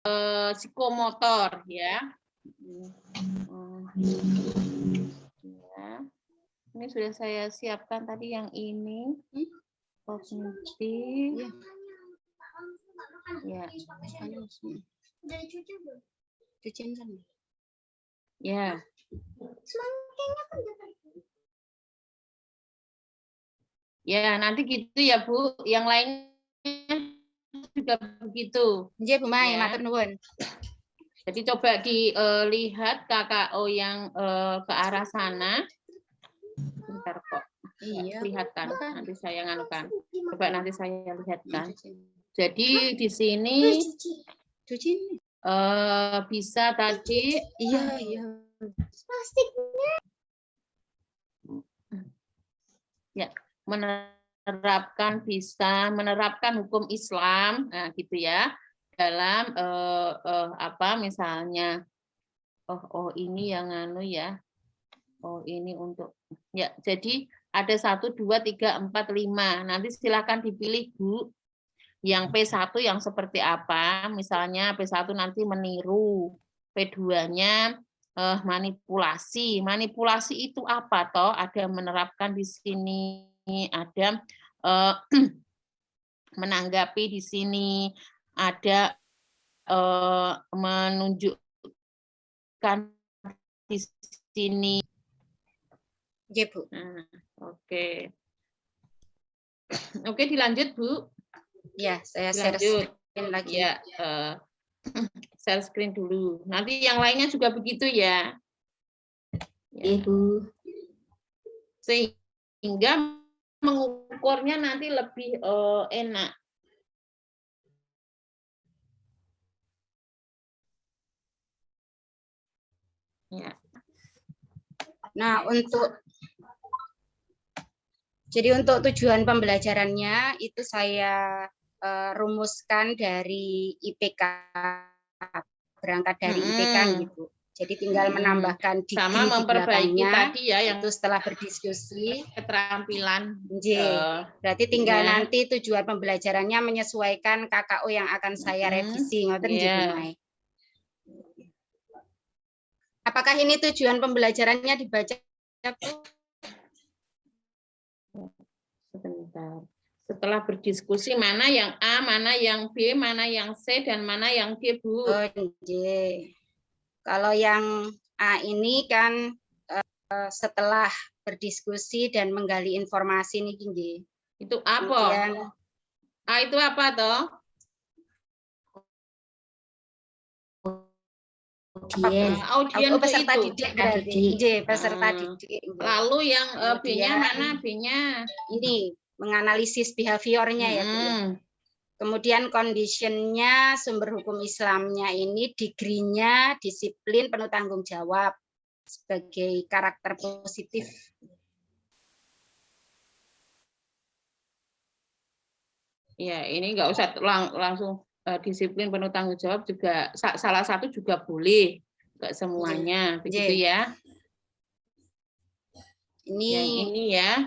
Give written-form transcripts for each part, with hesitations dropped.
psikomotor ya. Ya. Ini sudah saya siapkan tadi yang ini. Kognitif. Ya. Ya. Ya, nanti gitu ya, Bu. Yang lainnya juga begitu. Nggih, Bu Mai, Ya. matur nuwun. Jadi coba dilihat KKO yang ke arah sana. Bentar kok. Iya. Kelihatan. Nanti saya nganukan. Coba nanti saya lihatkan. Jadi di sini bisa tadi. Iya. Ya, bisa menerapkan hukum Islam, nah gitu ya, dalam misalnya, ini yang ya, ini untuk ya, jadi ada 1, 2, 3, 4, 5. Nanti silakan dipilih Bu, yang P1 yang seperti apa, misalnya P1 nanti meniru, P2-nya manipulasi itu apa toh, ada menerapkan di sini, ada menanggapi di sini, ada menunjukkan di sini. Nggih, Bu. Nah, oke. Oke, dilanjut Bu. Ya, saya share Dilanjut. screen lagi. Ya, share screen dulu. Nanti yang lainnya juga begitu ya. Ibu. Sehingga mengukurnya nanti lebih enak. Ya. Nah, untuk tujuan pembelajarannya itu saya rumuskan dari IPK, berangkat dari IPK gitu. Jadi tinggal menambahkan degree sama memperbaiki di belakangnya, tadi ya yang itu setelah berdiskusi keterampilan. Berarti tinggal nanti tujuan pembelajarannya menyesuaikan KKO yang akan saya revisi, ngoten nggih Bu Mai. Apakah ini tujuan pembelajarannya dibaca, Bu? Sebentar. Setelah berdiskusi mana yang A, mana yang B, mana yang C, dan mana yang D, Bu. Oh, nggih. Kalau yang A ini kan setelah berdiskusi dan menggali informasi nih, nggih. Itu apa? Kemudian, A itu apa toh? Audien peserta itu. didik berarti. Nggih, peserta didik. Lalu yang B-nya mana? B-nya ini menganalisis behaviornya ya, Bu. Kemudian condition-nya, sumber hukum Islamnya ini, degree-nya, disiplin, penuh tanggung jawab sebagai karakter positif. Ya, ini nggak usah langsung disiplin penuh tanggung jawab juga, salah satu juga boleh, nggak semuanya, begitu ya. Yang ini ya.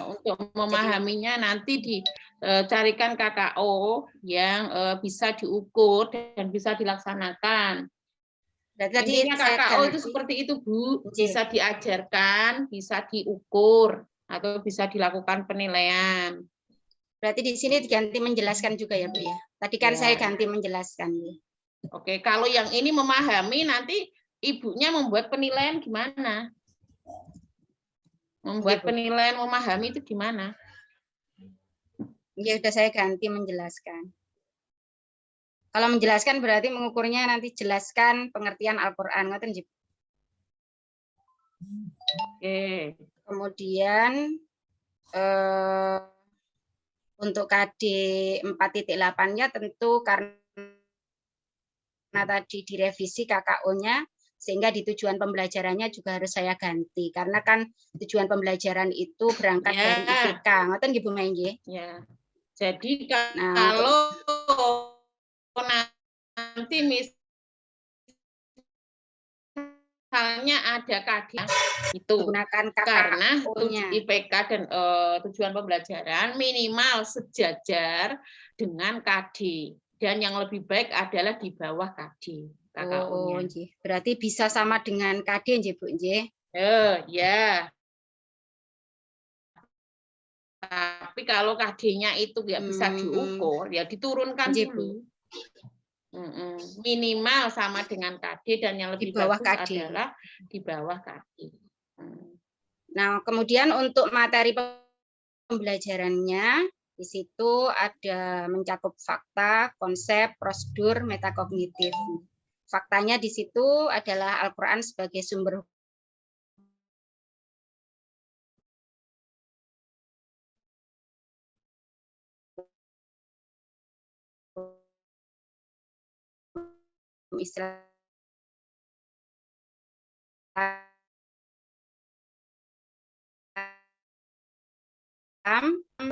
Untuk memahaminya nanti dicarikan KKO yang bisa diukur dan bisa dilaksanakan. Intinya KKO itu seperti itu Bu, bisa diajarkan, bisa diukur, atau bisa dilakukan penilaian. Berarti di sini diganti menjelaskan juga ya Bu ya. Tadi kan saya ganti menjelaskan. Oke, kalau yang ini memahami, nanti ibunya membuat penilaian gimana? Membuat penilaian memahami itu gimana? Ya sudah saya ganti menjelaskan. Kalau menjelaskan berarti mengukurnya nanti jelaskan pengertian Al-Qur'an, ngoten nggih. Oke. Kemudian untuk KD 4.8-nya tentu karena tadi direvisi KKO-nya, sehingga di tujuan pembelajarannya juga harus saya ganti. Karena kan tujuan pembelajaran itu berangkat dari IPK. Ngoten nggih Bu Mai nggih? Ya. Jadi kalau nanti misalnya ada KD itu menggunakan karena IPK dan tujuan pembelajaran minimal sejajar dengan KD dan yang lebih baik adalah di bawah KD. Oh, berarti bisa sama dengan KD, nggih, Bu, nggih? Ya. Tapi kalau KD-nya itu nggak bisa diukur, ya diturunkan dulu. Minimal sama dengan KD dan yang lebih bagus adalah di bawah KD. Nah, kemudian untuk materi pembelajarannya, di situ ada mencakup fakta, konsep, prosedur, metakognitif. Faktanya di situ adalah Al-Quran sebagai sumber Islam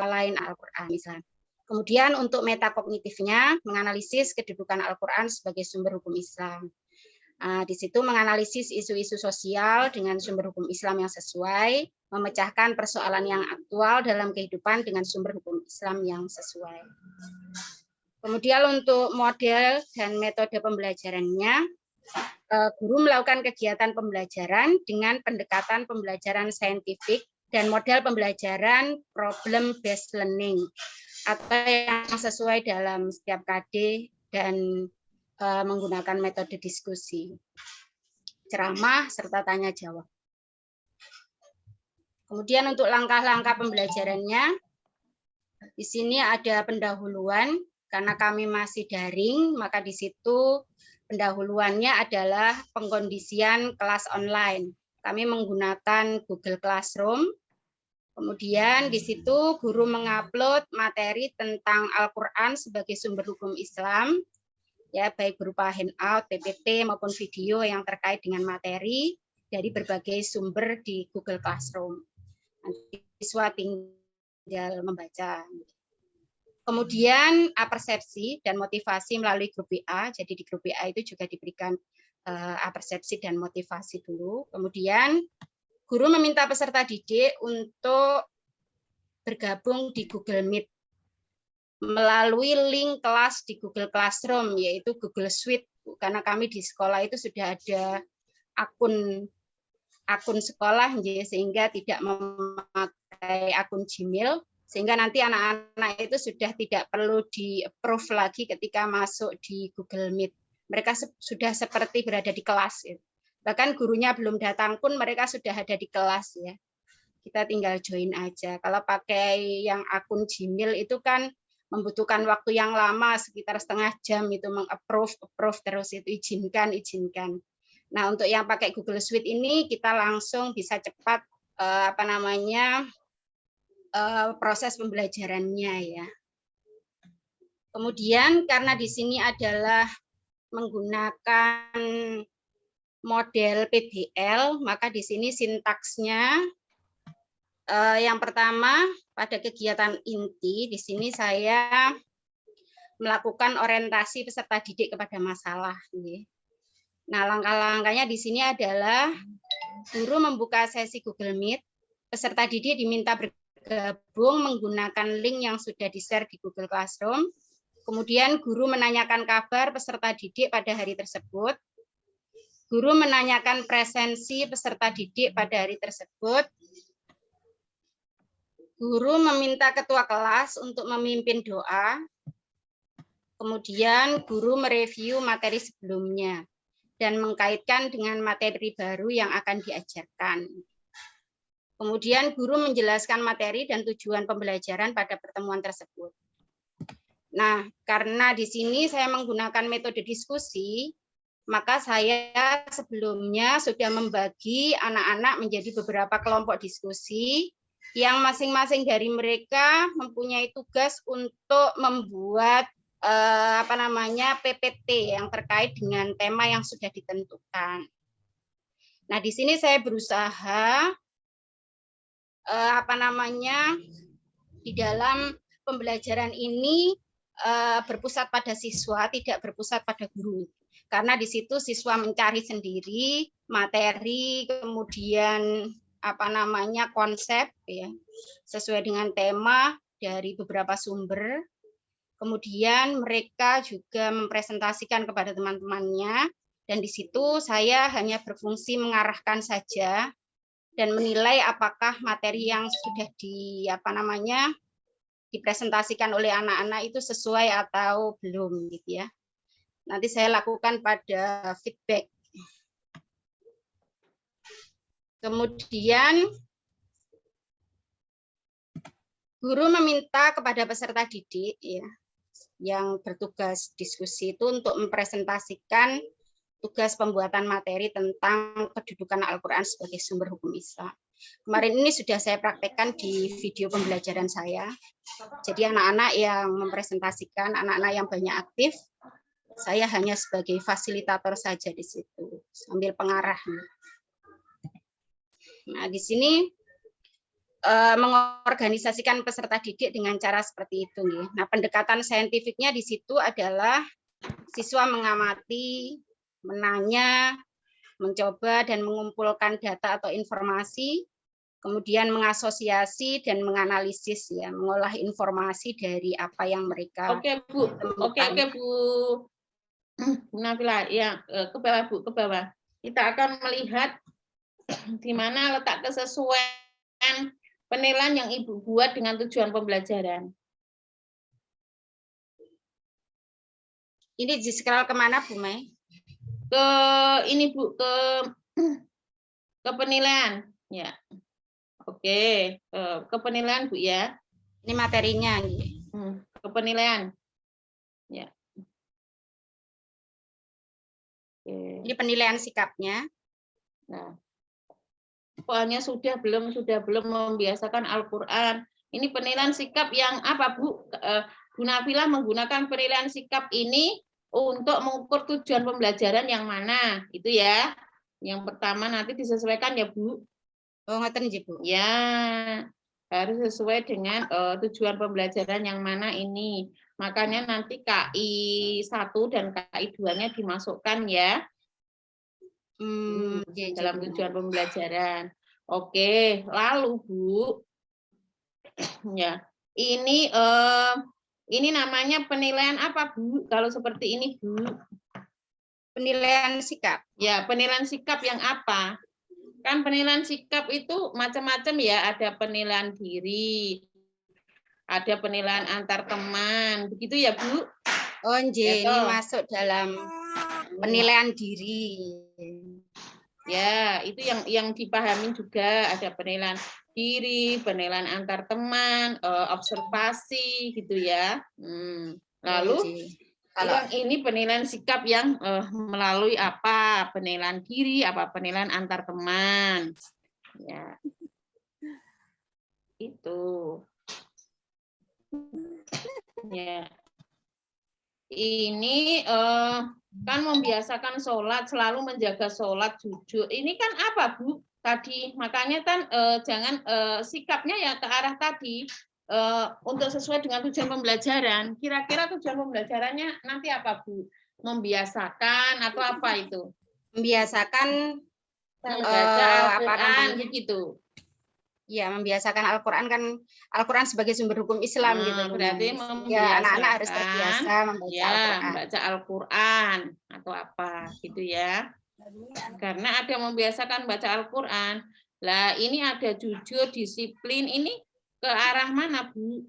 lain Al-Quran Islam. Kemudian untuk metakognitifnya menganalisis kedudukan Al-Quran sebagai sumber hukum Islam. Di situ menganalisis isu-isu sosial dengan sumber hukum Islam yang sesuai, memecahkan persoalan yang aktual dalam kehidupan dengan sumber hukum Islam yang sesuai. Kemudian untuk model dan metode pembelajarannya, guru melakukan kegiatan pembelajaran dengan pendekatan pembelajaran saintifik dan model pembelajaran problem based learning atau yang sesuai dalam setiap KD dan menggunakan metode diskusi, ceramah, serta tanya jawab. Kemudian untuk langkah-langkah pembelajarannya, di sini ada pendahuluan, karena kami masih daring, maka di situ pendahuluannya adalah pengkondisian kelas online. Kami menggunakan Google Classroom. Kemudian di situ guru mengupload materi tentang Al-Quran sebagai sumber hukum Islam, ya baik berupa handout, PPT maupun video yang terkait dengan materi dari berbagai sumber di Google Classroom. Nanti siswa tinggal membaca. Kemudian persepsi dan motivasi melalui grup WA. Jadi di grup WA itu juga diberikan persepsi dan motivasi dulu. Kemudian guru meminta peserta didik untuk bergabung di Google Meet melalui link kelas di Google Classroom, yaitu Google Suite, karena kami di sekolah itu sudah ada akun sekolah, sehingga tidak memakai akun Gmail, sehingga nanti anak-anak itu sudah tidak perlu di-approve lagi ketika masuk di Google Meet. Mereka sudah seperti berada di kelas. Bahkan gurunya belum datang pun mereka sudah ada di kelas, ya. Kita tinggal join aja. Kalau pakai yang akun Gmail itu kan membutuhkan waktu yang lama, sekitar setengah jam itu meng-approve terus itu izinkan. Nah, untuk yang pakai Google Suite ini kita langsung bisa cepat proses pembelajarannya, ya. Kemudian karena di sini adalah menggunakan model PBL, maka di sini sintaksnya yang pertama pada kegiatan inti, di sini saya melakukan orientasi peserta didik kepada masalah. Nah, langkah-langkahnya di sini adalah guru membuka sesi Google Meet, peserta didik diminta bergabung menggunakan link yang sudah di-share di Google Classroom. Kemudian guru menanyakan kabar peserta didik pada hari tersebut. Guru menanyakan presensi peserta didik pada hari tersebut. Guru meminta ketua kelas untuk memimpin doa. Kemudian guru mereview materi sebelumnya dan mengkaitkan dengan materi baru yang akan diajarkan. Kemudian guru menjelaskan materi dan tujuan pembelajaran pada pertemuan tersebut. Nah, karena di sini saya menggunakan metode diskusi, maka saya sebelumnya sudah membagi anak-anak menjadi beberapa kelompok diskusi yang masing-masing dari mereka mempunyai tugas untuk membuat PPT yang terkait dengan tema yang sudah ditentukan. Nah, di sini saya berusaha di dalam pembelajaran ini berpusat pada siswa, tidak berpusat pada guru. Karena di situ siswa mencari sendiri materi, kemudian konsep, ya, sesuai dengan tema dari beberapa sumber. Kemudian mereka juga mempresentasikan kepada teman-temannya, dan di situ saya hanya berfungsi mengarahkan saja dan menilai apakah materi yang sudah dipresentasikan oleh anak-anak itu sesuai atau belum gitu ya. Nanti saya lakukan pada feedback. Kemudian guru meminta kepada peserta didik ya yang bertugas diskusi itu untuk mempresentasikan tugas pembuatan materi tentang kedudukan Al-Quran sebagai sumber hukum Islam. Kemarin ini sudah saya praktekkan di video pembelajaran saya. Jadi anak-anak yang mempresentasikan, anak-anak yang banyak aktif, saya hanya sebagai fasilitator saja di situ, sambil pengarah. Nah, di sini mengorganisasikan peserta didik dengan cara seperti itu. Nah, pendekatan saintifiknya di situ adalah siswa mengamati, menanya, mencoba dan mengumpulkan data atau informasi, kemudian mengasosiasi dan menganalisis ya, mengolah informasi dari apa yang mereka temukan. Oke Bu Nabila, ya ke bawah Bu, ke bawah. Kita akan melihat di mana letak kesesuaian penilaian yang Ibu buat dengan tujuan pembelajaran. Ini di scroll kemana Bu Mai? Ke ini Bu, ke penilaian ya. Oke, ke penilaian Bu ya. Ini materinya. Ke penilaian ya. Oke. Ini penilaian sikapnya. Nah, soalnya sudah belum membiasakan Al-Quran. Ini penilaian sikap yang apa Bu? Bu Nabila menggunakan penilaian sikap ini untuk mengukur tujuan pembelajaran yang mana, itu ya. Yang pertama nanti disesuaikan ya Bu. Oh, ngoten nggih Bu. Ya, harus sesuai dengan tujuan pembelajaran yang mana ini. Makanya nanti KI 1 dan KI 2-nya dimasukkan ya. Dalam tujuan pembelajaran. Oke, lalu Bu, ya ini namanya penilaian apa Bu? Kalau seperti ini Bu? Penilaian sikap. Ya, penilaian sikap yang apa? Kan penilaian sikap itu macam-macam ya. Ada penilaian diri, ada penilaian antar teman, begitu ya Bu? Oh, nggih, ini masuk dalam penilaian diri. Ya, itu yang dipahami juga, ada penilaian diri, penilaian antar teman, observasi gitu ya. Lalu yang ini penilaian sikap yang melalui apa? Penilaian diri, apa penilaian antar teman. Ya. Itu. Ya. Ini kan membiasakan sholat, selalu menjaga sholat jujur. Ini kan apa Bu tadi? Makanya kan jangan sikapnya ya ke arah tadi untuk sesuai dengan tujuan pembelajaran. Kira-kira tujuan pembelajarannya nanti apa Bu? Membiasakan atau apa itu? Membiasakan membaca Al-Quran begitu. Ya, membiasakan Al-Quran, kan Al-Quran sebagai sumber hukum Islam gitu. Berarti ya, anak-anak harus terbiasa membaca Al-Quran. Membaca Al-Quran atau apa gitu ya. Karena ada membiasakan baca Al-Quran. Lah ini ada jujur, disiplin, ini ke arah mana Bu?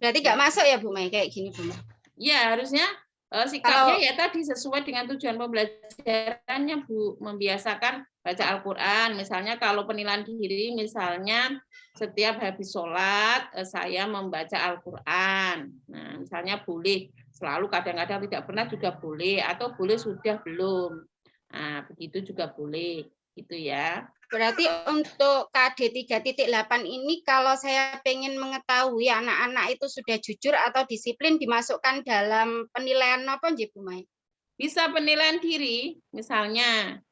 Berarti nggak masuk ya Bu Mai kayak gini Bu Mai? Ya, harusnya sikapnya ya tadi sesuai dengan tujuan pembelajarannya Bu, membiasakan baca Al-Quran. Misalnya kalau penilaian diri, misalnya setiap habis sholat saya membaca Al-Quran. Nah, misalnya boleh, selalu kadang-kadang tidak pernah juga boleh, atau boleh sudah belum. Nah, begitu juga boleh, gitu ya. Berarti untuk KD 3.8 ini kalau saya pengen mengetahui anak-anak itu sudah jujur atau disiplin, dimasukkan dalam penilaian apa nggih Bu Mai? Bisa penilaian diri misalnya,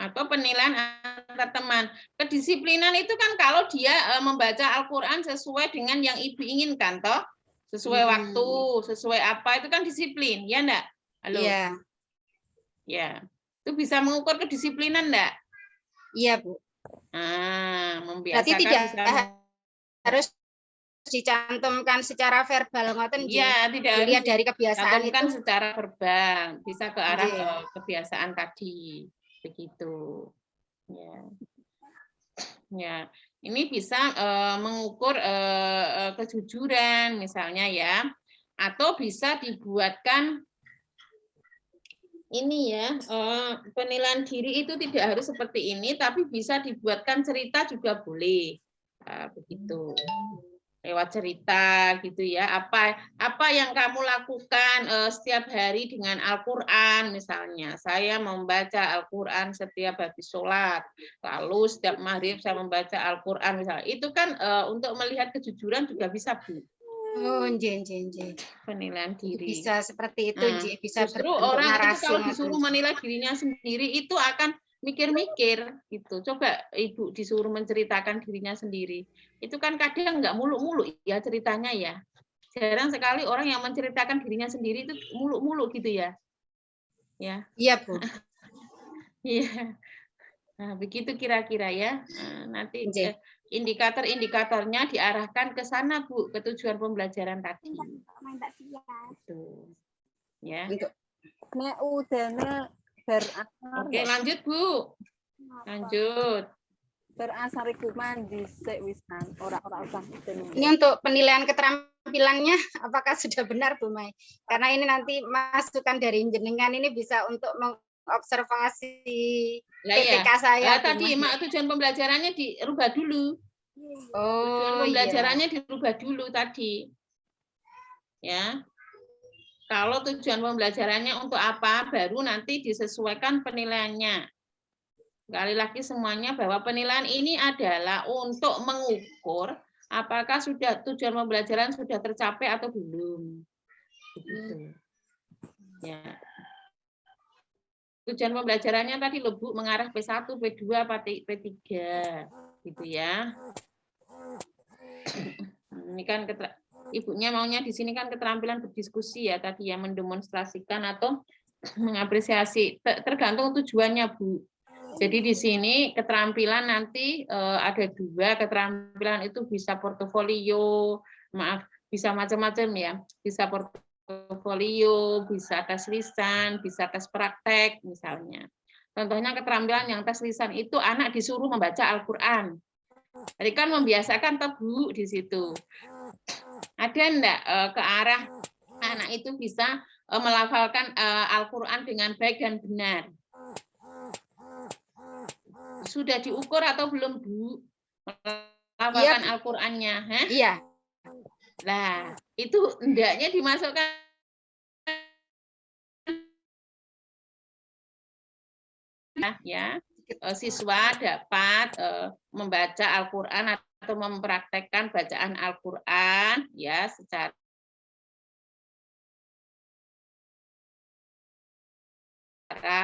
atau penilaian antar teman. Kedisiplinan itu kan kalau dia membaca Al-Quran sesuai dengan yang Ibu inginkan toh, sesuai waktu, sesuai apa, itu kan disiplin, ya enggak? Halo? Iya. Ya. Itu bisa mengukur kedisiplinan enggak? Iya, Bu. Membiasakan. Berarti tidak harus dicantumkan secara verbal ngoten nggih. Iya, tidak harus dilihat dari kebiasaan itu. cantumkan secara verbal, bisa ke arah kebiasaan tadi, begitu. Ya. Ya, ini bisa mengukur kejujuran misalnya ya, atau bisa dibuatkan ini ya, penilaian diri itu tidak harus seperti ini, tapi bisa dibuatkan cerita juga boleh, begitu. Lewat cerita gitu ya, apa yang kamu lakukan setiap hari dengan Al-Qur'an misalnya. Saya membaca Al-Qur'an setiap habis sholat, lalu setiap maghrib saya membaca Al-Qur'an misalnya. Itu kan untuk melihat kejujuran juga bisa, Bu. Oh, nggih. Penilaian diri. Bisa seperti itu, nggih. Bisa Justru berbentuk orang itu narasi. kalau disuruh menilai dirinya sendiri itu akan mikir-mikir gitu. Coba Ibu disuruh menceritakan dirinya sendiri. Itu kan kadang nggak muluk-muluk ya ceritanya ya. Jarang sekali orang yang menceritakan dirinya sendiri itu muluk-muluk gitu ya. Ya. Iya, Bu. Iya. Nah, begitu kira-kira ya. Nanti Nggih. indikator-indikatornya diarahkan ke sana, Bu, ke tujuan pembelajaran tadi. Gitu. Ya. Nek udene berasar. Oke, lanjut, Bu. Lanjut. Berasar iku mandi sik wisan, ora usah. Ini untuk penilaian keterampilannya apakah sudah benar, Bu Mai? Karena ini nanti masukan dari jenengan ini bisa untuk mengobservasi PPK saya. Tadi tujuan pembelajarannya dirubah dulu. Tujuan pembelajarannya dirubah dulu tadi. Ya. Kalau tujuan pembelajarannya untuk apa, baru nanti disesuaikan penilaiannya. Sekali lagi semuanya bahwa penilaian ini adalah untuk mengukur apakah sudah tujuan pembelajaran sudah tercapai atau belum. Begitu. Ya. Tujuan pembelajarannya tadi loh, Bu, mengarah P1, P2, P3 gitu ya. Ini kan Ibunya maunya di sini kan keterampilan berdiskusi ya tadi ya, mendemonstrasikan atau mengapresiasi, tergantung tujuannya, Bu. Jadi di sini keterampilan nanti ada 2 keterampilan itu bisa portofolio, bisa macam-macam ya, bisa portofolio, bisa tes lisan, bisa tes praktek misalnya. Contohnya keterampilan yang tes lisan itu anak disuruh membaca Al-Qur'an. Jadi kan membiasakan Bu di situ. Ada enggak ke arah anak itu bisa melafalkan Al-Qur'an dengan baik dan benar? Sudah diukur atau belum, Bu? Melafalkan Al-Qur'annya, Iya. Nah, itu hendaknya dimasukkan ya. Siswa dapat membaca Al-Qur'an atau mempraktekkan bacaan Al-Qur'an ya secara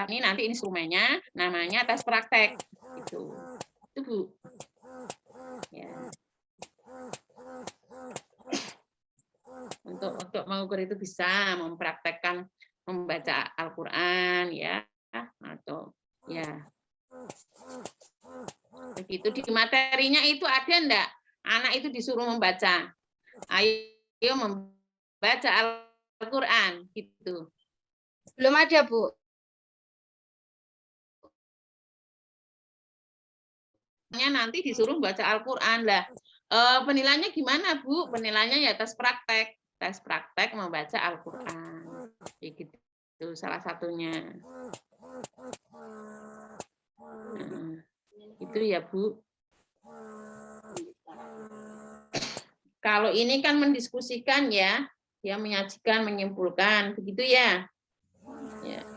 ini nanti instrumennya namanya tes praktek gitu. Itu, Bu. Ya. Untuk mengukur itu bisa mempraktekkan membaca Al-Qur'an ya atau ya. Begitu di materinya itu ada enggak? Anak itu disuruh membaca. Ayo membaca Al-Qur'an gitu. Belum ada, Bu. Nanti disuruh baca Al-Qur'an lah. Penilaiannya gimana, Bu? Penilaiannya ya tes praktek membaca Al-Qur'an. Gitu. Itu salah satunya. Itu ya, Bu. Kalau ini kan mendiskusikan ya, menyajikan, menyimpulkan, begitu ya.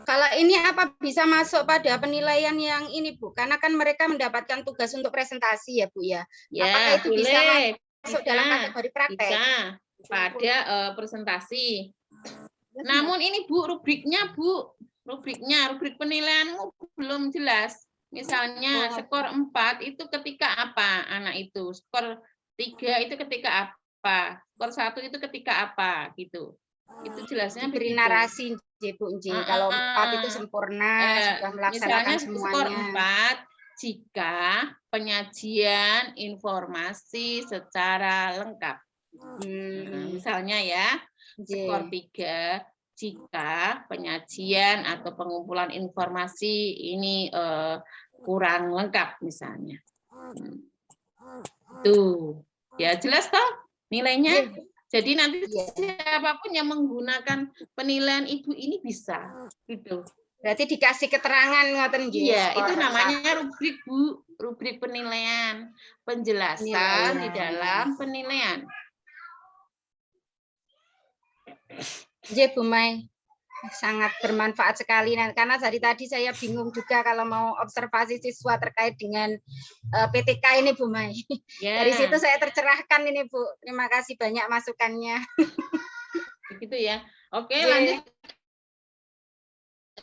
Kalau ini apa bisa masuk pada penilaian yang ini, Bu? Karena kan mereka mendapatkan tugas untuk presentasi ya, Bu ya. Apakah itu boleh, bisa masuk dalam kategori praktek? Bisa pada presentasi. Namun ini, Bu, rubrik penilaianmu belum jelas. Misalnya skor 4 itu ketika apa anak itu? Skor 3 itu ketika apa? Skor 1 itu ketika apa gitu. Itu jelasnya diberi narasi, Bu. Kalau 4 itu sempurna, sudah melaksanakan semuanya. Skor 4 jika penyajian informasi secara lengkap. Misalnya ya, skor 3 jika penyajian atau pengumpulan informasi ini kurang lengkap misalnya. Tuh, ya jelas toh nilainya. Jadi nanti siapapun yang menggunakan penilaian Ibu ini bisa, gitu. Berarti dikasih keterangan ngoten nggih. Iya, itu namanya rubrik Bu, rubrik penilaian, penjelasan di dalam penilaian. Nggih, Bu Mai. Sangat bermanfaat sekali karena dari tadi saya bingung juga kalau mau observasi siswa terkait dengan PTK ini Bu Mai. Dari situ saya tercerahkan ini Bu. Terima kasih banyak masukannya. Begitu ya. Oke, lanjut.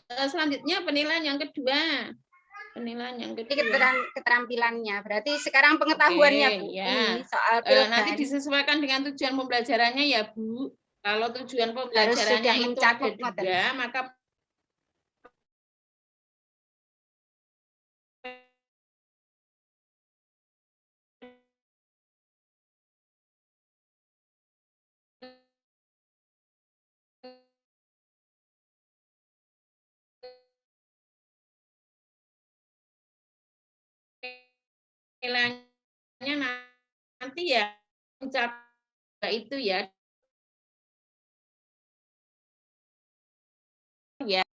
Selanjutnya penilaian yang kedua. Penilaian yang kedua. Keterampilannya. Berarti sekarang pengetahuannya Bu. Ya. Ini soal pilkada. Nanti disesuaikan dengan tujuan pembelajarannya ya Bu. Kalau tujuan pembelajarannya itu ada 2, maka nilainya nanti ya mencapai itu ya. Ya.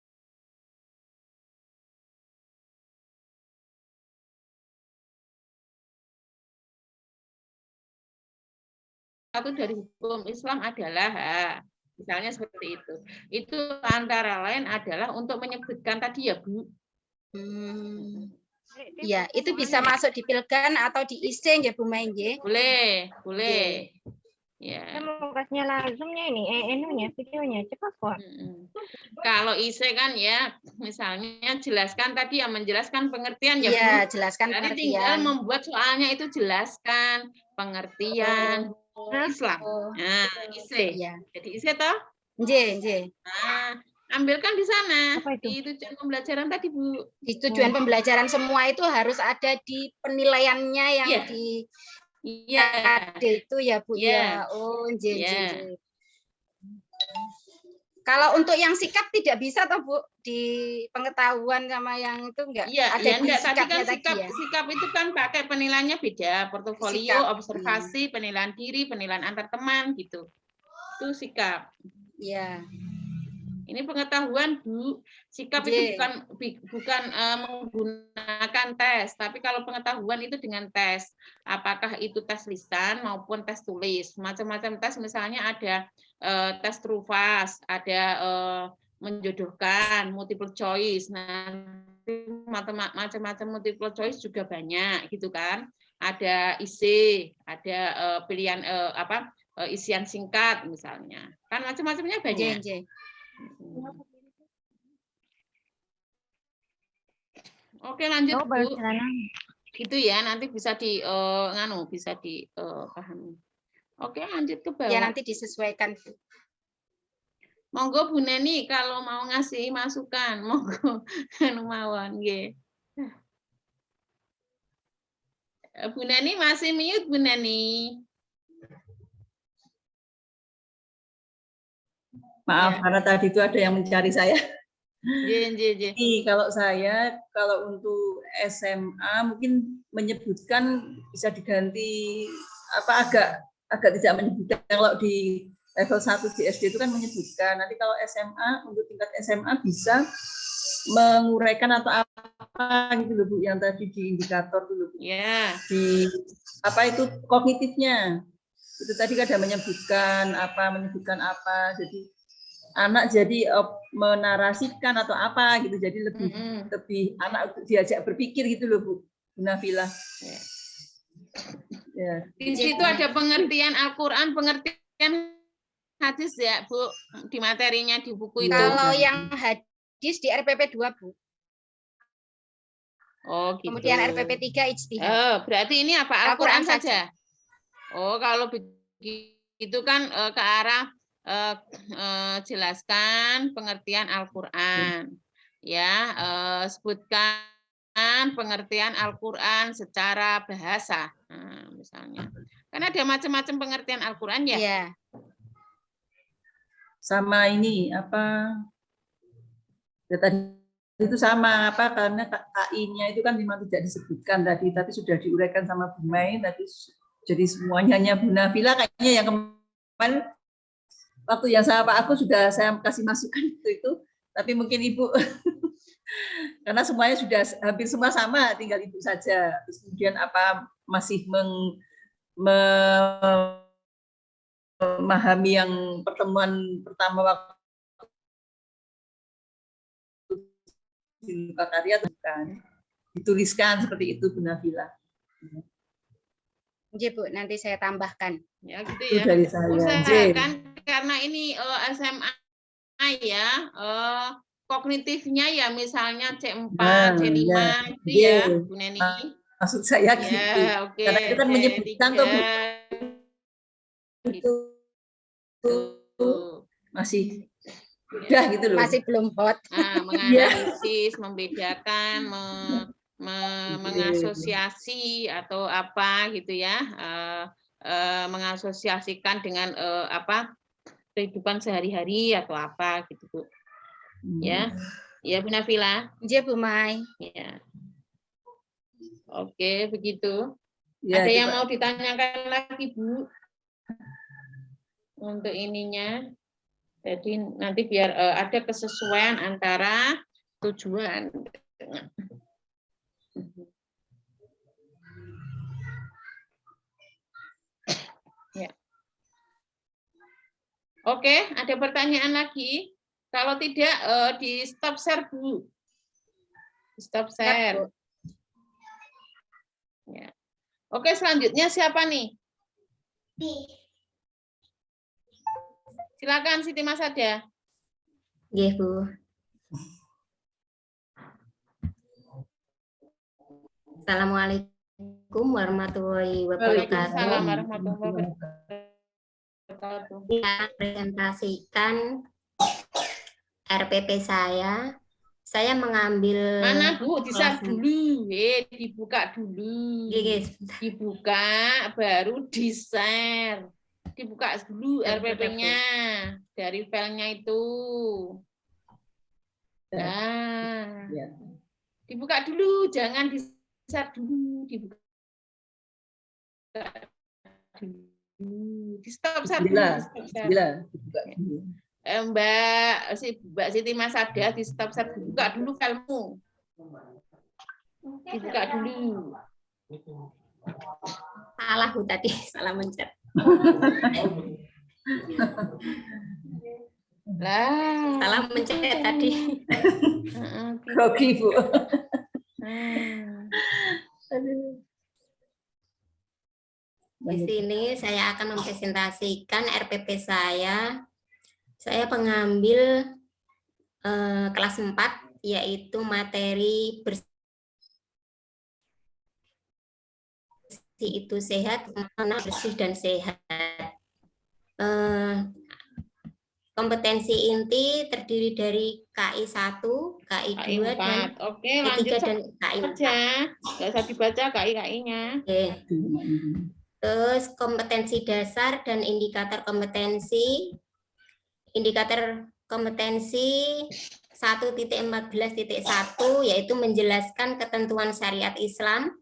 Satu dari hukum Islam adalah misalnya seperti itu. Itu antara lain adalah untuk menyebutkan tadi ya Bu. Ya, itu bisa masuk di Pilgan atau di IC ya Bu Mai nggih? Boleh, boleh. Ya. Saya mau kasihnya langsungnya ini, enunya, videonya, cepat kok. Kalau IC kan ya, misalnya jelaskan tadi yang menjelaskan pengertian ya Bu. Iya, jelaskan Jadi pengertian. tinggal membuat soalnya itu jelaskan pengertian Islam. Nah, IC. Ya. Jadi IC toh? Nggih, nggih. Nah, ambilkan di sana. Apa itu? Di tujuan pembelajaran tadi Bu. Di tujuan pembelajaran semua itu harus ada di penilaiannya yang di itu ya Bu ya. Oh, nggih, nggih. Kalau untuk yang sikap tidak bisa toh Bu, di pengetahuan sama yang itu enggak ada di sikapnya tadi kan sikap itu kan pakai penilaiannya beda, portofolio, observasi, penilaian diri, penilaian antar teman gitu. Itu sikap. Iya. Ini pengetahuan Bu, sikap itu bukan menggunakan tes, tapi kalau pengetahuan itu dengan tes. Apakah itu tes lisan maupun tes tulis. Macam-macam tes, misalnya ada tes trufas, ada menjodohkan, multiple choice. Nah, macam-macam multiple choice juga banyak gitu kan. Ada IC, ada pilihan isian singkat misalnya. Kan macam-macamnya banyak. Oke, lanjut Bu. Gitu ya, nanti bisa bisa dipahami. Oke, lanjut ke bawah. Ya, nanti disesuaikan. Monggo Bu Neni kalau mau ngasih masukan, monggo mawon nggih. Bu Neni masih mute Bu Neni. Maaf, karena tadi itu ada yang mencari saya. Jadi kalau untuk SMA mungkin menyebutkan bisa diganti agak tidak menyebutkan. Kalau di level 1 di SD itu kan menyebutkan. Nanti kalau SMA untuk tingkat SMA bisa menguraikan atau apa gitu loh Bu, yang tadi di indikator dulu Bu. Ya. Di apa itu kognitifnya. Itu tadi ada menyebutkan apa. Jadi anak jadi menarasikan atau apa gitu, jadi lebih anak diajak berpikir gitu loh Bu Nafilah. Ya. Di situ ada pengertian Al-Quran, pengertian hadis ya Bu, di materinya di buku itu. Kalau yang hadis di RPP 2 Bu. Oh gitu. Kemudian RPP 3 ijtihad. Berarti ini apa? Al-Quran saja. Oh, kalau begitu kan ke arah jelaskan pengertian Al-Quran, ya, sebutkan pengertian Al-Quran secara bahasa, misalnya. Karena ada macam-macam pengertian Al-Quran ya. Ya. Sama ini apa? Ya, tadi itu sama apa karena KI-nya itu kan memang tidak disebutkan tadi, tapi sudah diuraikan sama Bu Mai tadi, jadi semuanya hanya Bu Nabila kayaknya yang kemarin waktu yang sama Pak Agus sudah saya kasih masukan itu, tapi mungkin Ibu karena semuanya sudah hampir semua sama, tinggal Ibu saja. Terus kemudian apa masih memahami yang pertemuan pertama waktu di karya kan dituliskan seperti itu Bu Nabila. Oke Bu, nanti saya tambahkan. Ya gitu Itu ya. dari saya. Usahakan karena ini SMA ya, kognitifnya ya misalnya C4, C5 ya, itu ya Bu Neni. Maksud saya Ya, gitu. oke. Karena kita menyebutkan tuh Bu, Gitu. masih udah gitu loh. Masih belum hot. Nah, menganalisis, membedakan, mengasosiasi atau apa gitu ya, mengasosiasikan dengan apa kehidupan sehari-hari atau apa gitu Bu. Ya, ya Bu Nabila. Iya Bu Mai. Ya. Oke, begitu. Ya, Ada coba. yang mau ditanyakan lagi Bu? Untuk ininya. Jadi nanti biar ada kesesuaian antara tujuan dengan ya. Oke, ada pertanyaan lagi? Kalau tidak di stop share Bu. Stop share. Ya. Oke, selanjutnya siapa nih? Silakan Siti Masada. Nggih, Bu. Assalamualaikum warahmatullahi wabarakatuh. Waalaikumsalam warahmatullahi wabarakatuh. Saya presentasikan RPP saya. Saya mengambil Mana Bu? Di-share dulu. Dibuka dulu. Nggih, Dibuka baru di-share. Dibuka dulu RPP-nya dari filenya itu. Nah, dibuka dulu, jangan di-share dulu, dibuka dulu, di stop share dulu. Mbak Siti Masada di stop share, dibuka dulu filemu, dibuka dulu. salah Bu tadi, salah mencet. Lah, Salah mencet tadi. Grogi Bu. Di sini saya akan mempresentasikan RPP saya. Saya pengambil kelas 4, yaitu materi bersih itu sehat, bersih dan sehat. Kompetensi inti terdiri dari KI 1, KI 2, dan Oke, KI 3 lanjut dan KI 4. saja. Nggak usah dibaca KI-KI-nya. Oke. Terus kompetensi dasar dan indikator kompetensi. Indikator kompetensi 1.14.1 yaitu menjelaskan ketentuan syariat Islam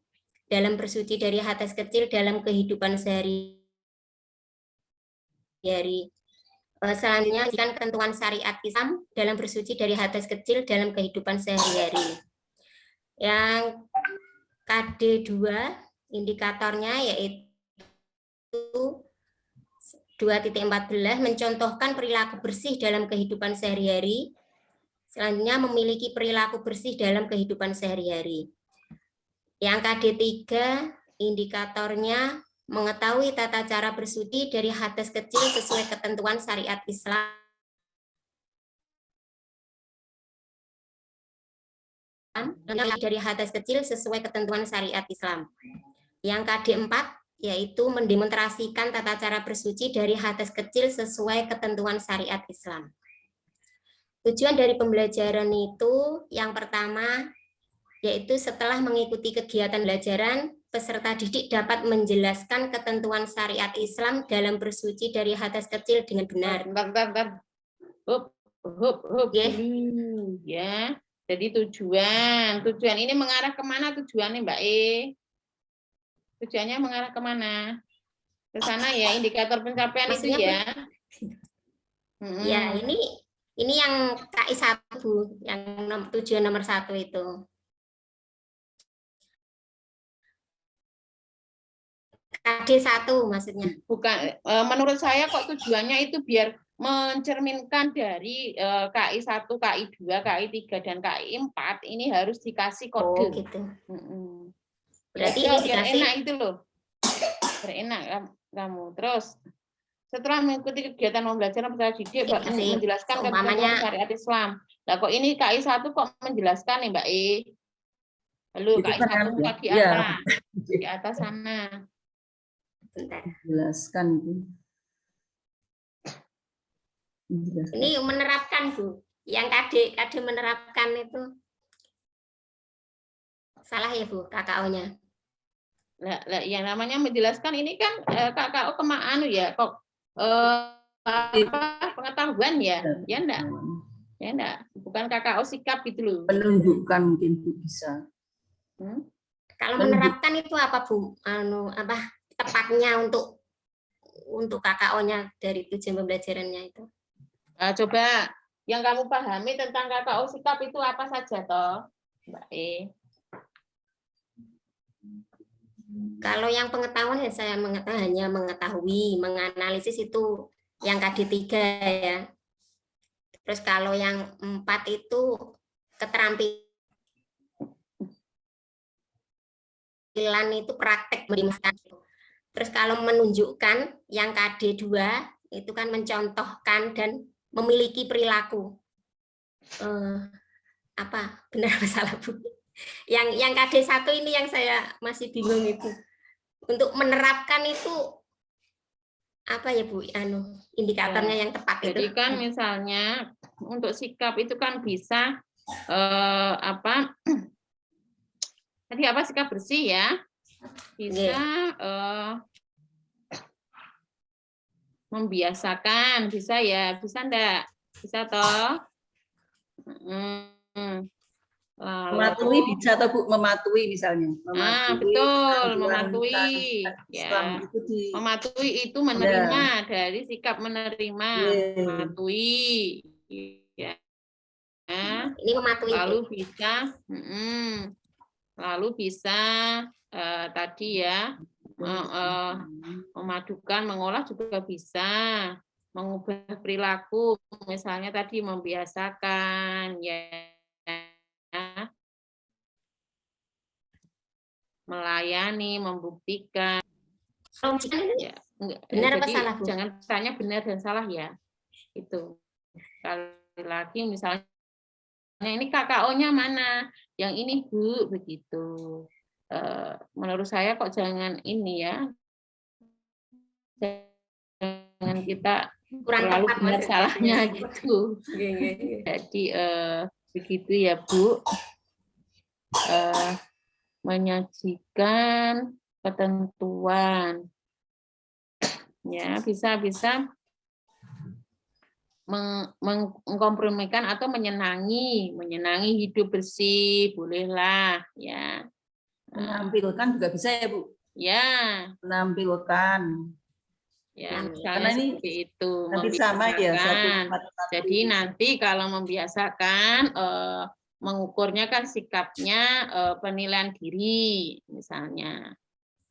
dalam bersuci dari hadas kecil dalam kehidupan sehari-hari. Selanjutnya ketentuan syariat Islam dalam bersuci dari hadas kecil dalam kehidupan sehari-hari. Yang KD2 indikatornya yaitu 2.14 mencontohkan perilaku bersih dalam kehidupan sehari-hari. Selanjutnya memiliki perilaku bersih dalam kehidupan sehari-hari. Yang KD3 indikatornya mengetahui tata cara bersuci dari hadas kecil sesuai ketentuan syariat Islam. Dari hadas kecil sesuai ketentuan syariat Islam. Yang KD4 yaitu mendemonstrasikan tata cara bersuci dari hadas kecil sesuai ketentuan syariat Islam. Tujuan dari pembelajaran itu yang pertama yaitu setelah mengikuti kegiatan pembelajaran, peserta didik dapat menjelaskan ketentuan syariat Islam dalam bersuci dari hadas kecil dengan benar. Bentar. Hup Oke. dulu ya. Jadi tujuan ini mengarah kemana tujuannya Mbak E? Tujuannya mengarah kemana? Ke sana ya, indikator pencapaian Maksudnya, itu ya. Ya, ini yang KI 1 Bu, yang tujuan nomor 1 itu. KD 1 maksudnya. Bukan, menurut saya kok tujuannya itu biar mencerminkan dari KI 1, KI 2, KI 3, dan KI 4 ini harus dikasih kode. Oh gitu. Berarti Ya, ini biar dikasih enak itu loh. Berenak kamu. Terus setelah mengikuti kegiatan pembelajaran peserta didik menjelaskan ketentuan syariat Islam. Nah, kok ini KI 1 kok menjelaskan nih Mbak E? Halo, KI 1 di atas. Di atas sana. Bentar. Jelaskan itu. Ini menerapkan Bu. Yang KD menerapkan itu salah ya Bu, KKO-nya. Lah, yang namanya menjelaskan ini kan KKO kemana ya kok pengetahuan ya enggak bukan KKO sikap gitu loh. Menunjukkan mungkin Bu bisa. Kalau menerapkan itu apa Bu? Tepatnya untuk KKO-nya dari tujuan pembelajarannya itu. Coba yang kamu pahami tentang KKO sikap itu apa saja toh Mbak E? Kalau yang pengetahuan ya saya hanya mengetahui, menganalisis itu yang KD 3 ya. Terus kalau yang 4 itu keterampilan itu praktek mendimaskan. Terus kalau menunjukkan yang KD 2 itu kan mencontohkan dan memiliki perilaku. Benar apa salah Bu? Yang KD 1 ini yang saya masih bingung itu. Untuk menerapkan itu apa ya Bu? Indikatornya yang tepat itu. Jadi kan misalnya untuk sikap itu kan bisa tadi apa sikap bersih ya? Bisa membiasakan, bisa ya, bisa enggak? Bisa toh? Mematuhi bisa atau Bu, mematuhi misalnya. Betul, mematuhi. Ya. Mematuhi itu menerima dari sikap menerima, mematuhi. Ya. Ini mematuhi. Lalu bisa tadi ya memadukan, mengolah juga bisa, mengubah perilaku, misalnya tadi membiasakan ya. Melayani, membuktikan. Ya, benar apa jadi salah Bu? jangan tanya benar dan salah ya. Itu. Sekali lagi misalnya ini KKO-nya mana? Yang ini Bu, begitu. Menurut saya kok jangan ini ya. Jangan kita kurang terlalu tepat benar salahnya gitu. Jadi begitu ya Bu. Menyajikan ketentuan ya bisa mengkompromikan atau menyenangi hidup bersih bolehlah ya. Menampilkan juga bisa ya Bu ya, menampilkan ya misalnya seperti itu sama ya jadi nanti kalau membiasakan mengukurnya kan sikapnya penilaian diri misalnya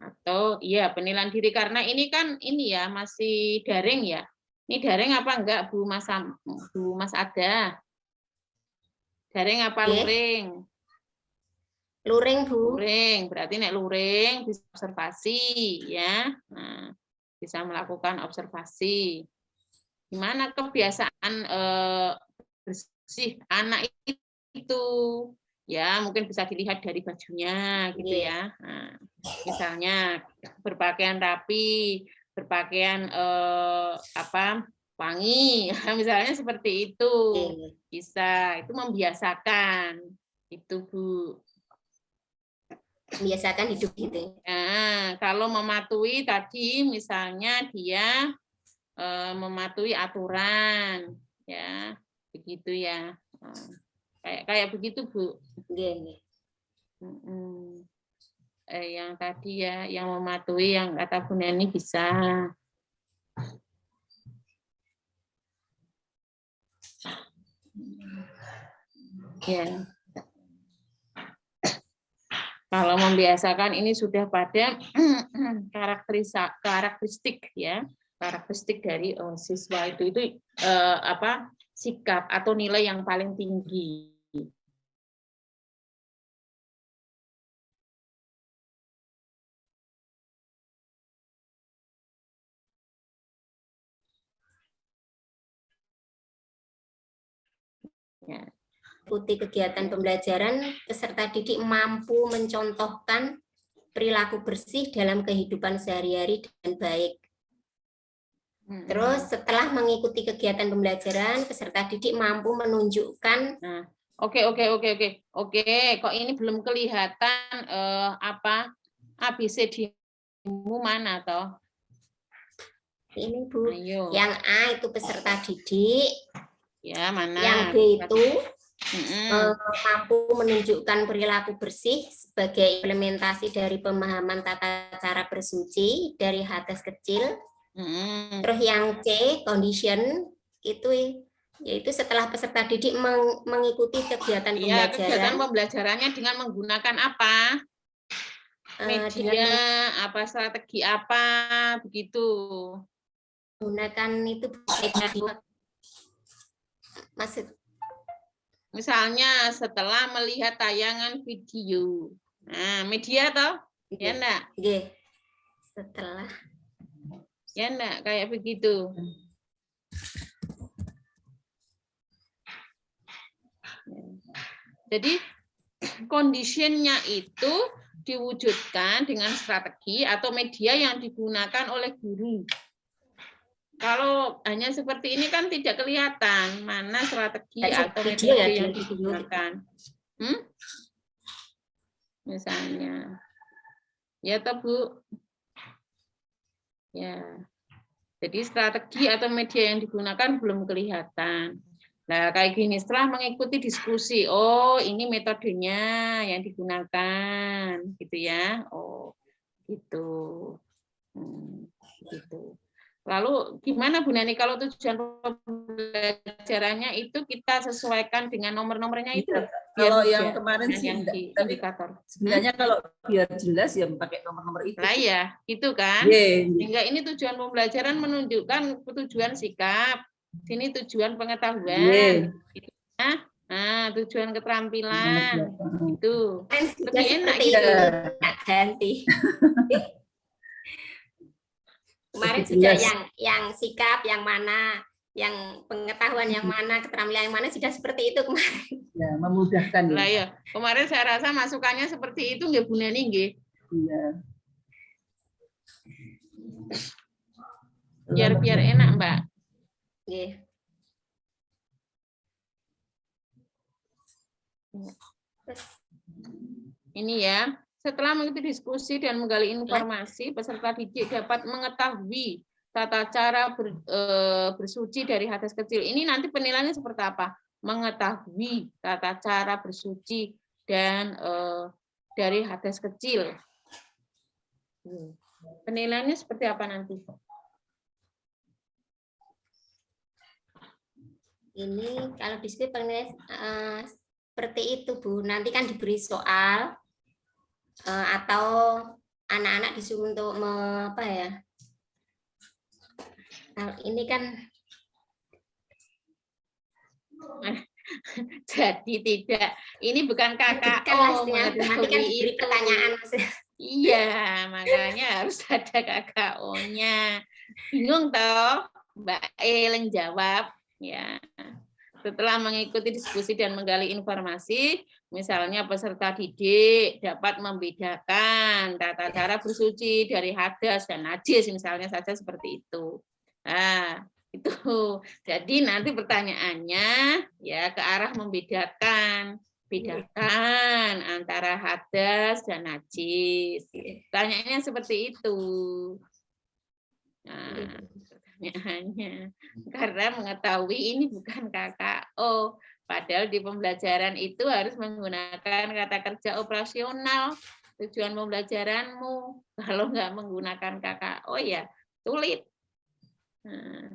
atau iya penilaian diri karena ini kan ini ya masih daring ya. Ini daring apa enggak Bu Mas Ada? Daring apa luring? Luring Bu. Luring berarti nek luring bisa observasi ya. Nah, bisa melakukan observasi. Gimana kebiasaan bersih anak itu ya mungkin bisa dilihat dari bajunya gitu ya. Nah, misalnya berpakaian rapi, berpakaian wangi, misalnya seperti itu bisa itu membiasakan itu Bu. Membiasakan hidup gitu. Nah, kalau mematuhi tadi misalnya dia mematuhi aturan, ya begitu ya. Kayak begitu Bu. Yang tadi ya, yang mematuhi yang kata Bu Neni bisa. Ya. Kalau membiasakan ini sudah pada karakteristik ya, karakteristik dari siswa itu sikap atau nilai yang paling tinggi. Ya. Ikuti kegiatan pembelajaran, peserta didik mampu mencontohkan perilaku bersih dalam kehidupan sehari-hari dan baik. Terus setelah mengikuti kegiatan pembelajaran, peserta didik mampu menunjukkan. Oke. Kok ini belum kelihatan ABCD-mu mana toh? Ini Bu. Ayo. Yang A itu peserta didik. Ya, mana? Yang B itu mampu menunjukkan perilaku bersih sebagai implementasi dari pemahaman tata cara bersuci dari hades kecil. Terus yang C, condition, itu yaitu setelah peserta didik mengikuti kegiatan pembelajaran. Kegiatan pembelajarannya dengan menggunakan apa? Media, strategi apa, begitu. Menggunakan itu maksud. Misalnya setelah melihat tayangan video. Nah, media toh? Ya enggak? Setelah. Ya enggak, kayak begitu. Jadi condition-nya itu diwujudkan dengan strategi atau media yang digunakan oleh guru. Kalau hanya seperti ini kan tidak kelihatan mana strategi atau media yang digunakan. Misalnya. Ya toh Bu. Ya. Jadi strategi atau media yang digunakan belum kelihatan. Nah, kayak gini, setelah mengikuti diskusi, oh ini metodenya yang digunakan, gitu ya. Oh, gitu. Gitu. Lalu gimana Bu Nani kalau tujuan pembelajarannya itu kita sesuaikan dengan nomor-nomornya itu? Kalau yang kemarin sih yang di indikator. Sebenarnya kalau biar jelas ya pakai nomor-nomor itu. Lah ya, gitu kan? Sehingga ini tujuan pembelajaran menunjukkan tujuan sikap, sini tujuan pengetahuan. Nah, tujuan keterampilan. Itu. Lebih enak gitu. Ganti. Kemarin sudah yang sikap yang mana, yang pengetahuan yang mana, keterampilan yang mana sudah seperti itu kemarin. Ya, memudahkan. Lah ya, kemarin saya rasa masukannya seperti itu nggih Bu Neni nggih. Iya. Biar enak, Mbak. Nggih. Ini ya. Setelah mengikuti diskusi dan menggali informasi, peserta didik dapat mengetahui tata cara bersuci dari hades kecil. Ini nanti penilaiannya seperti apa? Mengetahui tata cara bersuci dan dari hades kecil. Penilaiannya seperti apa nanti? Ini kalau diskusi penilaian seperti itu Bu. Nanti kan diberi soal. Atau anak-anak disuruh untuk Nah, ini kan jadi tidak, ini bukan KKO nanti kan diberi pertanyaan. Iya, makanya harus ada KKO-nya. Bingung toh Mbak Ellen jawab ya. Setelah mengikuti diskusi dan menggali informasi, misalnya peserta didik dapat membedakan tata cara bersuci dari hadas dan najis, misalnya saja seperti itu. Nah, itu. Jadi nanti pertanyaannya ya ke arah membedakan Bedakan antara hadas dan najis. Tanyanya seperti itu. Nah, pertanyaannya karena mengetahui ini bukan KKO, padahal di pembelajaran itu harus menggunakan kata kerja operasional tujuan pembelajaranmu. Kalau nggak menggunakan KKO ya sulit. Nah,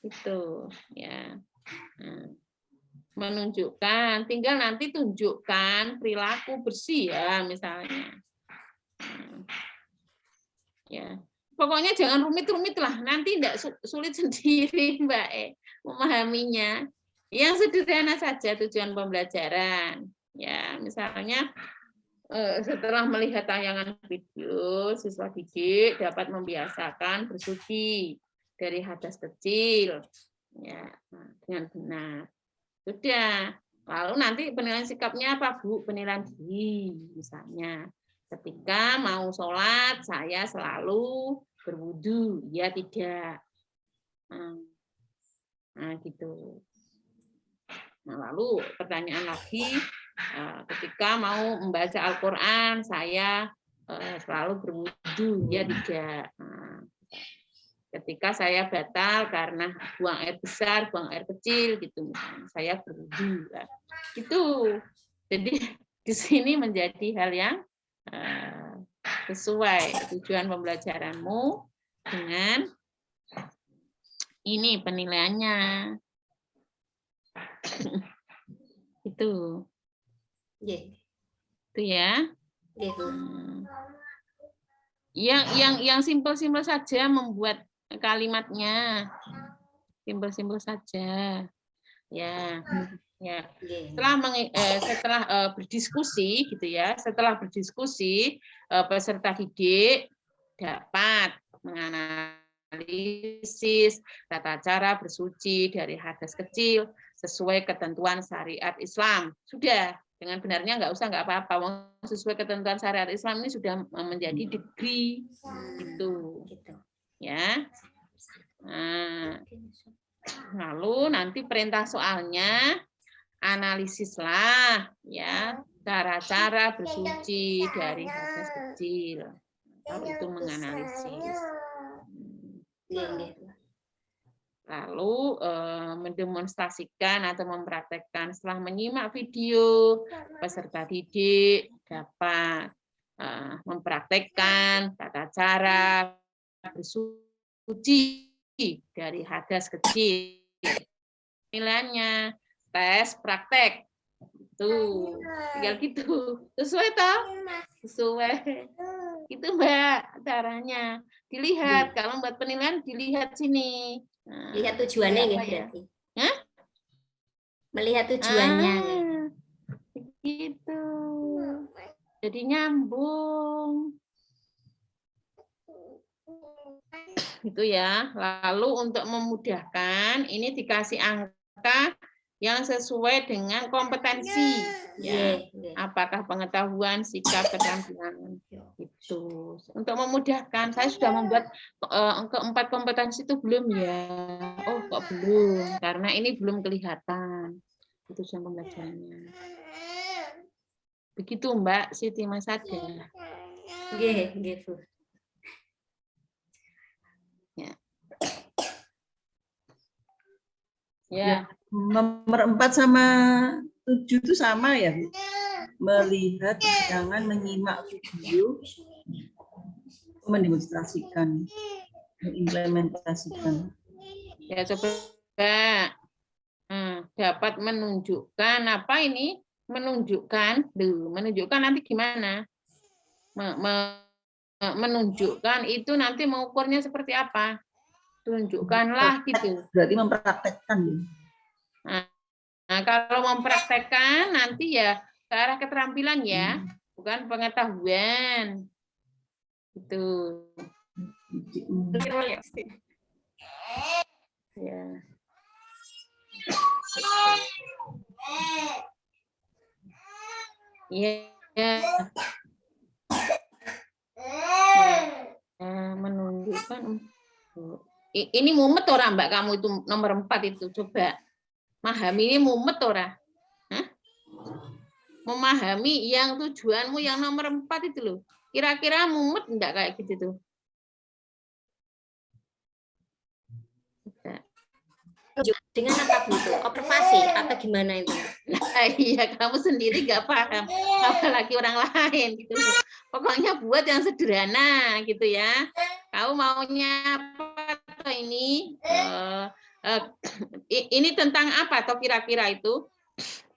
itu ya. Nah, menunjukkan, tinggal nanti tunjukkan perilaku bersih ya misalnya. Nah, ya, pokoknya jangan rumit-rumit lah, nanti tidak sulit sendiri Mbak memahaminya. Yang sederhana saja tujuan pembelajaran. Ya, misalnya setelah melihat tayangan video, siswa didik dapat membiasakan bersuci dari hadas kecil, ya, dengan benar. Sudah. Lalu nanti penilaian sikapnya apa Bu? Penilaian diri, misalnya. Ketika mau sholat, saya selalu berwudu, ya tidak. Nah, gitu. Nah, lalu pertanyaan lagi, ketika mau membaca Al-Quran, saya selalu berwudu, ya tidak. Nah, ketika saya batal karena buang air besar, buang air kecil, gitu misalnya, saya berwudu. Nah, itu. Jadi di sini menjadi hal yang sesuai tujuan pembelajaranmu dengan ini penilaiannya. Itu. Itu ya. Yang simpel-simpel saja membuat kalimatnya. Simpel-simpel saja. Ya. Ya, setelah berdiskusi gitu ya, setelah berdiskusi peserta didik dapat menganalisis tata cara bersuci dari hadas kecil sesuai ketentuan syariat Islam. Sudah, dengan benarnya nggak apa-apa. Sesuai ketentuan syariat Islam ini sudah menjadi degree itu, ya. Nah, lalu nanti perintah soalnya analisislah ya cara-cara bersuci dari hadas kecil. Lalu itu menganalisis. Lalu mendemonstrasikan atau mempraktekkan. Setelah menyimak video, peserta didik dapat mempraktekkan tata cara bersuci dari hadas kecil. Nilainya tes praktek. Tuh, tinggal gitu. Sesuai toh? Sesuai. Itu Mbak caranya. Dilihat, kalau buat penilaian dilihat sini. Nah, lihat tujuannya ya berarti. Hah? Melihat tujuannya. Begitu. Jadi nyambung. Itu ya. Lalu untuk memudahkan, ini dikasih angka yang sesuai dengan kompetensi, ya. Apakah pengetahuan, sikap, keterampilan itu. Untuk memudahkan, saya sudah membuat keempat kompetensi itu belum ya. Oh, kok belum? Karena ini belum kelihatan. Itu jam pembelajarannya. Begitu Mbak Siti Masada. Gitu. Ya. Ya. Nomor 4 sama 7 itu sama ya, Bu? Melihat, jangan menyimak video, mendemonstrasikan, mengimplementasikan. Ya, coba dapat menunjukkan apa ini? Menunjukkan, menunjukkan nanti gimana? Menunjukkan itu nanti mengukurnya seperti apa? Tunjukkanlah gitu. Berarti mempraktekkan. Nah, kalau mempraktekkan nanti ya ke arah keterampilan ya, bukan pengetahuan. Itu. Ya. Ya. Menunjukkan. Ini mumet orang Mbak kamu itu nomor 4 itu coba. Memahami ini mumet ora? Hah? Memahami yang tujuanmu yang nomor 4 itu loh. Kira-kira mumet enggak kayak gitu tuh? Dengan apa Bu itu? Observasi atau gimana itu? Nah, iya, kamu sendiri nggak paham, apalagi orang lain gitu. Pokoknya buat yang sederhana gitu ya. Kamu maunya apa atau ini? Ini tentang apa atau kira-kira itu?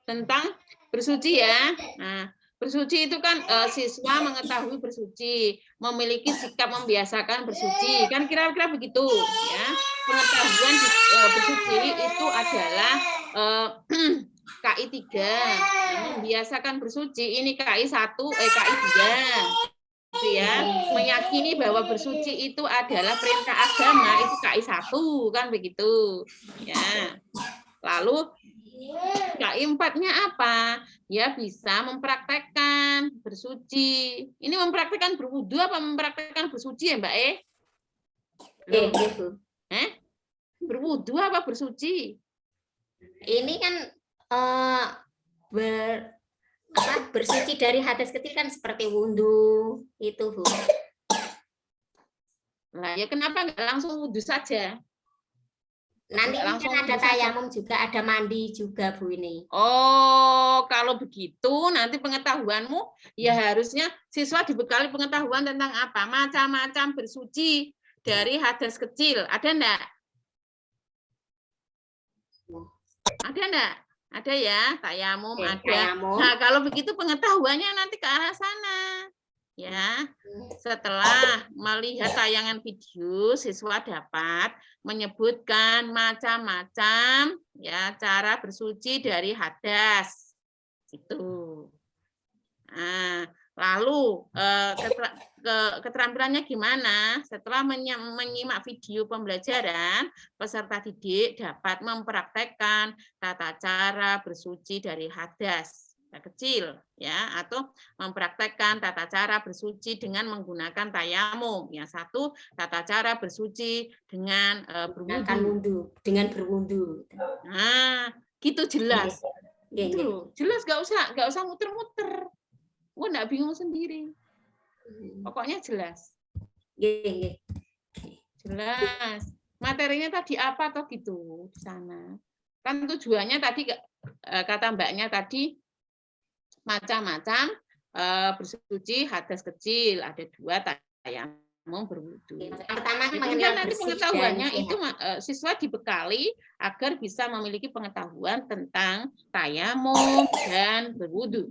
Tentang bersuci ya. Nah, bersuci itu kan siswa mengetahui bersuci, memiliki sikap membiasakan bersuci, kan kira-kira begitu ya. Pengetahuan bersuci itu adalah KI 3, membiasakan bersuci ini KI 1, KI 2, gitu ya. Meyakini bahwa bersuci itu adalah perintah agama itu KI 1, kan begitu ya. Lalu KI 4-nya apa? Ya bisa mempraktekkan bersuci. Ini mempraktekkan berwudu apa mempraktekkan bersuci ya Mbak Gitu. Berwudu apa bersuci? Ini kan bersuci dari hadas kecil kan seperti wudhu itu Bu. Nah ya kenapa nggak langsung wudu saja? Nanti kan ada tayamum juga, ada mandi juga Bu ini. Oh, kalau begitu nanti pengetahuanmu ya harusnya siswa dibekali pengetahuan tentang apa? Macam-macam bersuci dari hadas kecil. Ada enggak? Ada enggak? Ada ya, tayamum ada. Tayamum. Nah, kalau begitu pengetahuannya nanti ke arah sana. Ya, setelah melihat tayangan video, siswa dapat menyebutkan macam-macam ya cara bersuci dari hadas. Itu. Nah, lalu keterampilannya gimana? Setelah menyimak video pembelajaran, peserta didik dapat mempraktekkan tata cara bersuci dari hadas kecil ya, atau mempraktekkan tata cara bersuci dengan menggunakan tayamum. Yang satu tata cara bersuci dengan berwudu. Dengan berwudu. Nah, gitu jelas. Gitu. Jelas, nggak usah muter-muter. Wah, nggak bingung sendiri. Pokoknya jelas. Jelas. Materinya tadi apa toh gitu di sana. Kan tujuannya tadi kata Mbaknya tadi macam-macam bersuci hadas kecil, ada 2 tayamum berwudu. Pertama kemudian nanti pengetahuannya itu siswa dibekali agar bisa memiliki pengetahuan tentang tayamum dan berwudu.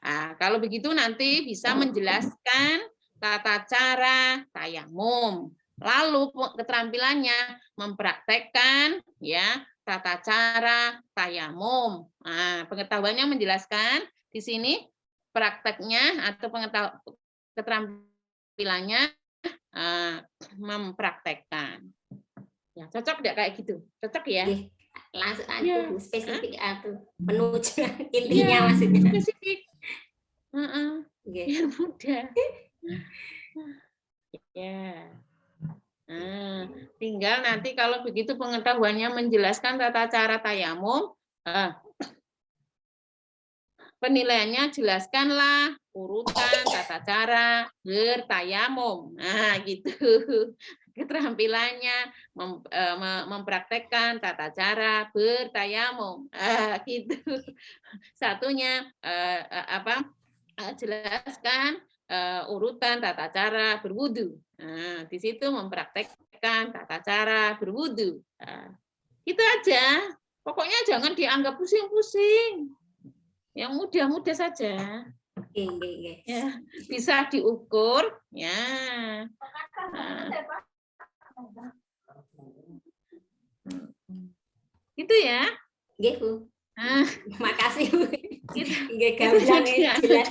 Nah, kalau begitu nanti bisa menjelaskan tata cara tayamum. Lalu keterampilannya mempraktekkan ya tata cara tayamum. Nah, pengetahuannya menjelaskan di sini prakteknya atau keterampilannya mempraktekkan. Ya, cocok tidak kayak gitu? Cocok ya? Langsung aja spesifik atau menuju intinya maksudnya. Spesifik. Biar mudah. Ya. Nah, tinggal nanti kalau begitu pengetahuannya menjelaskan tata cara tayamum, penilaiannya jelaskanlah urutan tata cara bertayamum. Nah, gitu. Keterampilannya mempraktekkan tata cara bertayamum. Gitu. Satunya jelaskan urutan tata cara berwudu. Nah, di situ mempraktekkan tata cara berwudu. Nah, itu aja. Pokoknya jangan dianggap pusing-pusing. Yang mudah-mudah saja. Ya, bisa diukur. Ya. Nah. Itu ya. Gitu. Makasih Bu. Jelas.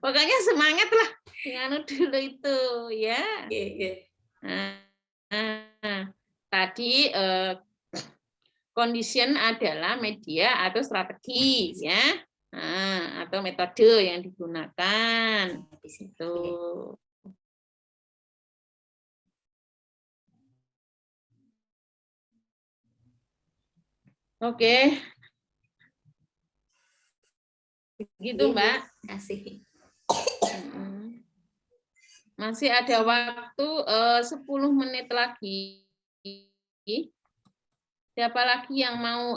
Pokoknya semangat lah dengan dulu itu ya. Tadi condition adalah media atau strategi ya, atau metode yang digunakan. Itu. Oke. Begitu, Mbak. Kasih. Masih ada waktu 10 menit lagi. Siapa lagi yang mau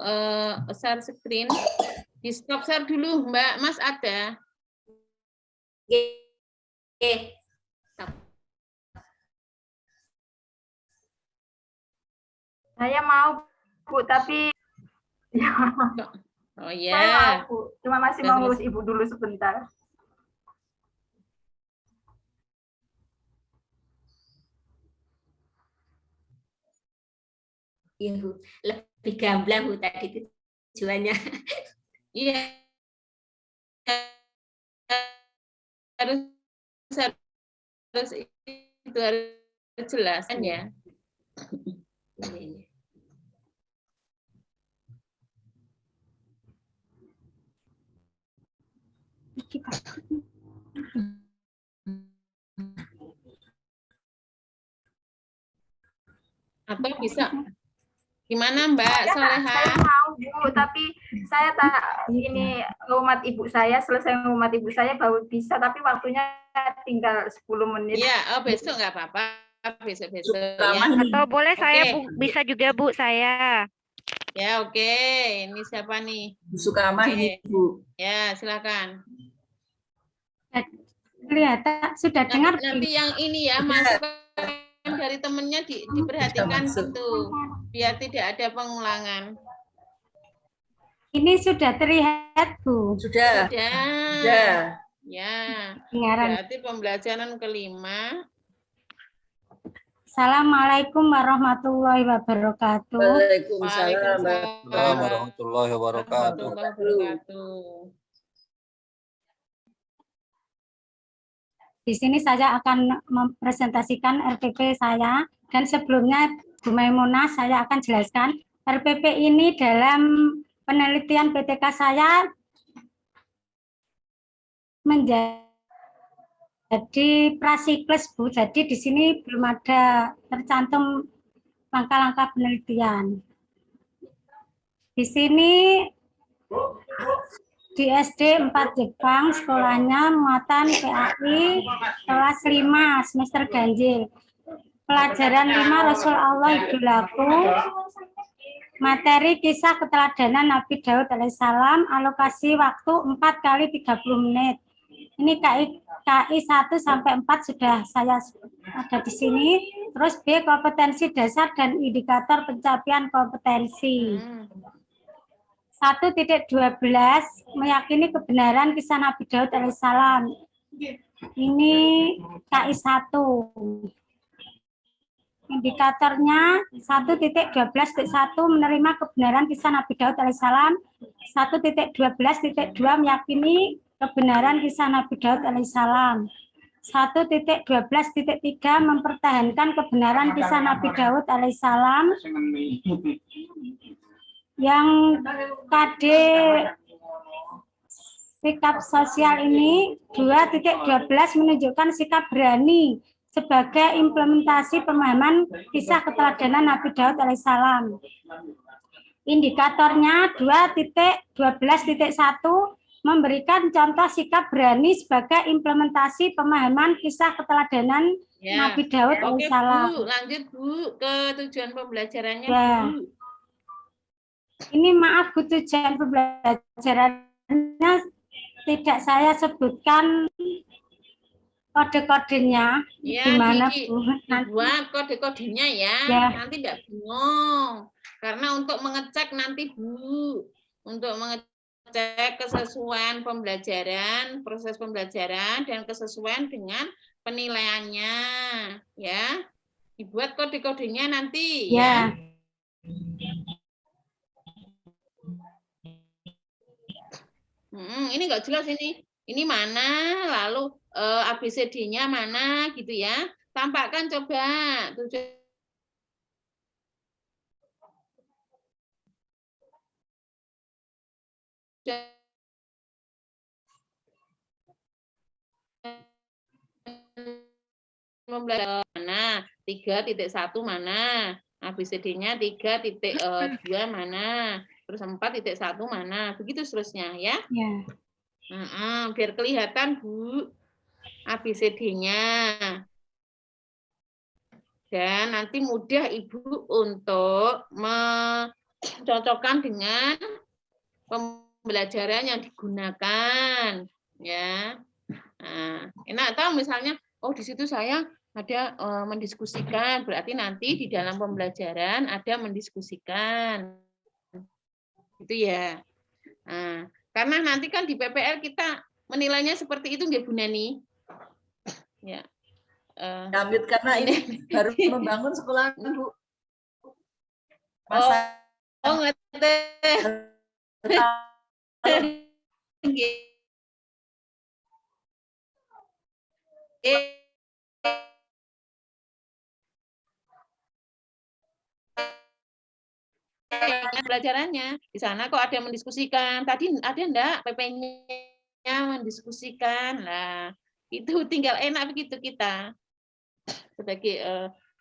share screen? Di stop share dulu, Mbak. Mas ada? Oke. Saya mau, Bu, tapi Oh saya ya. mau, Bu. Cuma masih mau ngurus Ibu dulu sebentar. Iya, Bu. Lebih gamblang, Bu, tadi tujuannya. Iya. Harus itu harus jelas kan ya. Atau bisa gimana Mbak Soleha? Saya mau, Bu, tapi saya tak ini umat ibu saya, selesai umat ibu saya baru bisa, tapi waktunya tinggal 10 menit. Iya, besok nggak apa-apa. Besok-besok ya. Atau boleh saya bisa juga, Bu, saya. Ya, oke. Ini siapa nih? Bu Sukamah ini, Bu. Ya, silakan. Kelihatan sudah dengar. Nanti yang ini ya, masukan dari temennya diperhatikan gitu, biar tidak ada pengulangan. Ini sudah terlihat, Bu. Sudah. Ya. Dengaran. Berarti pembelajaran kelima. Assalamualaikum warahmatullahi wabarakatuh. Waalaikumsalam warahmatullahi wabarakatuh. Di sini saya akan mempresentasikan RPP saya, dan sebelumnya Bu Maimunah saya akan jelaskan RPP ini dalam penelitian PTK saya menjadi prasikles, Bu. Jadi di sini belum ada tercantum langkah-langkah penelitian. Di sini di SD 4 Jepang, sekolahnya muatan PAI kelas 5 semester ganjil. Pelajaran 5 Rasul Allah Idulaku, materi kisah keteladanan Nabi Daud alaihissalam, alokasi waktu 4 kali 30 menit. Ini KI 1 sampai 4 sudah saya ada di sini. Terus B, kompetensi dasar dan indikator pencapaian kompetensi. 1.12 meyakini kebenaran kisah Nabi Daud alaihissalam. Ini KI 1. Indikatornya 1.12.1 menerima kebenaran kisah Nabi Daud alaihissalam. 1.12.2 meyakini kebenaran kisah Nabi Daud alaihissalam. 1.12.3 mempertahankan kebenaran kisah Nabi Daud alaihissalam. Yang KD sikap sosial ini 2.12 menunjukkan sikap berani sebagai implementasi pemahaman kisah keteladanan Nabi Daud alaihissalam. Indikatornya 2.12.1 memberikan contoh sikap berani sebagai implementasi pemahaman kisah keteladanan Nabi Daud alaihissalam. Bu, lanjut Bu ke tujuan pembelajarannya. Ya. Bu. Ini maaf, Bu, tujuan pembelajarannya tidak saya sebutkan kode-kodenya. Ya, gimana Bu? Buat kode-kodenya ya. Nanti tidak bingung. Karena untuk mengecek nanti Bu, untuk mengecek kesesuaian pembelajaran, proses pembelajaran dan kesesuaian dengan penilaiannya, ya. Dibuat kode-kodenya nanti ya. Ini nggak jelas ini. Ini mana, lalu ABCD-nya mana gitu ya. Tampakkan coba. Mana 3.1 mana, ABCD-nya 3.2 mana, Terus 4.1 mana? Begitu seterusnya ya. Ya. Biar kelihatan Bu ABCD-nya. Dan nanti mudah Ibu untuk mencocokkan dengan pembelajaran yang digunakan ya. Nah, enak tahu misalnya di situ saya ada mendiskusikan, berarti nanti di dalam pembelajaran ada mendiskusikan. Gitu ya. Nah, karena nanti kan di PPL kita menilainya seperti itu nggak Bu Nani? Ya. Damit karena ini baru membangun sekolah Bu. Masa ngerti. Pelajarannya di sana kok ada yang mendiskusikan. Tadi ada enggak PP-nya mendiskusikan. Nah, itu tinggal enak begitu kita sebagai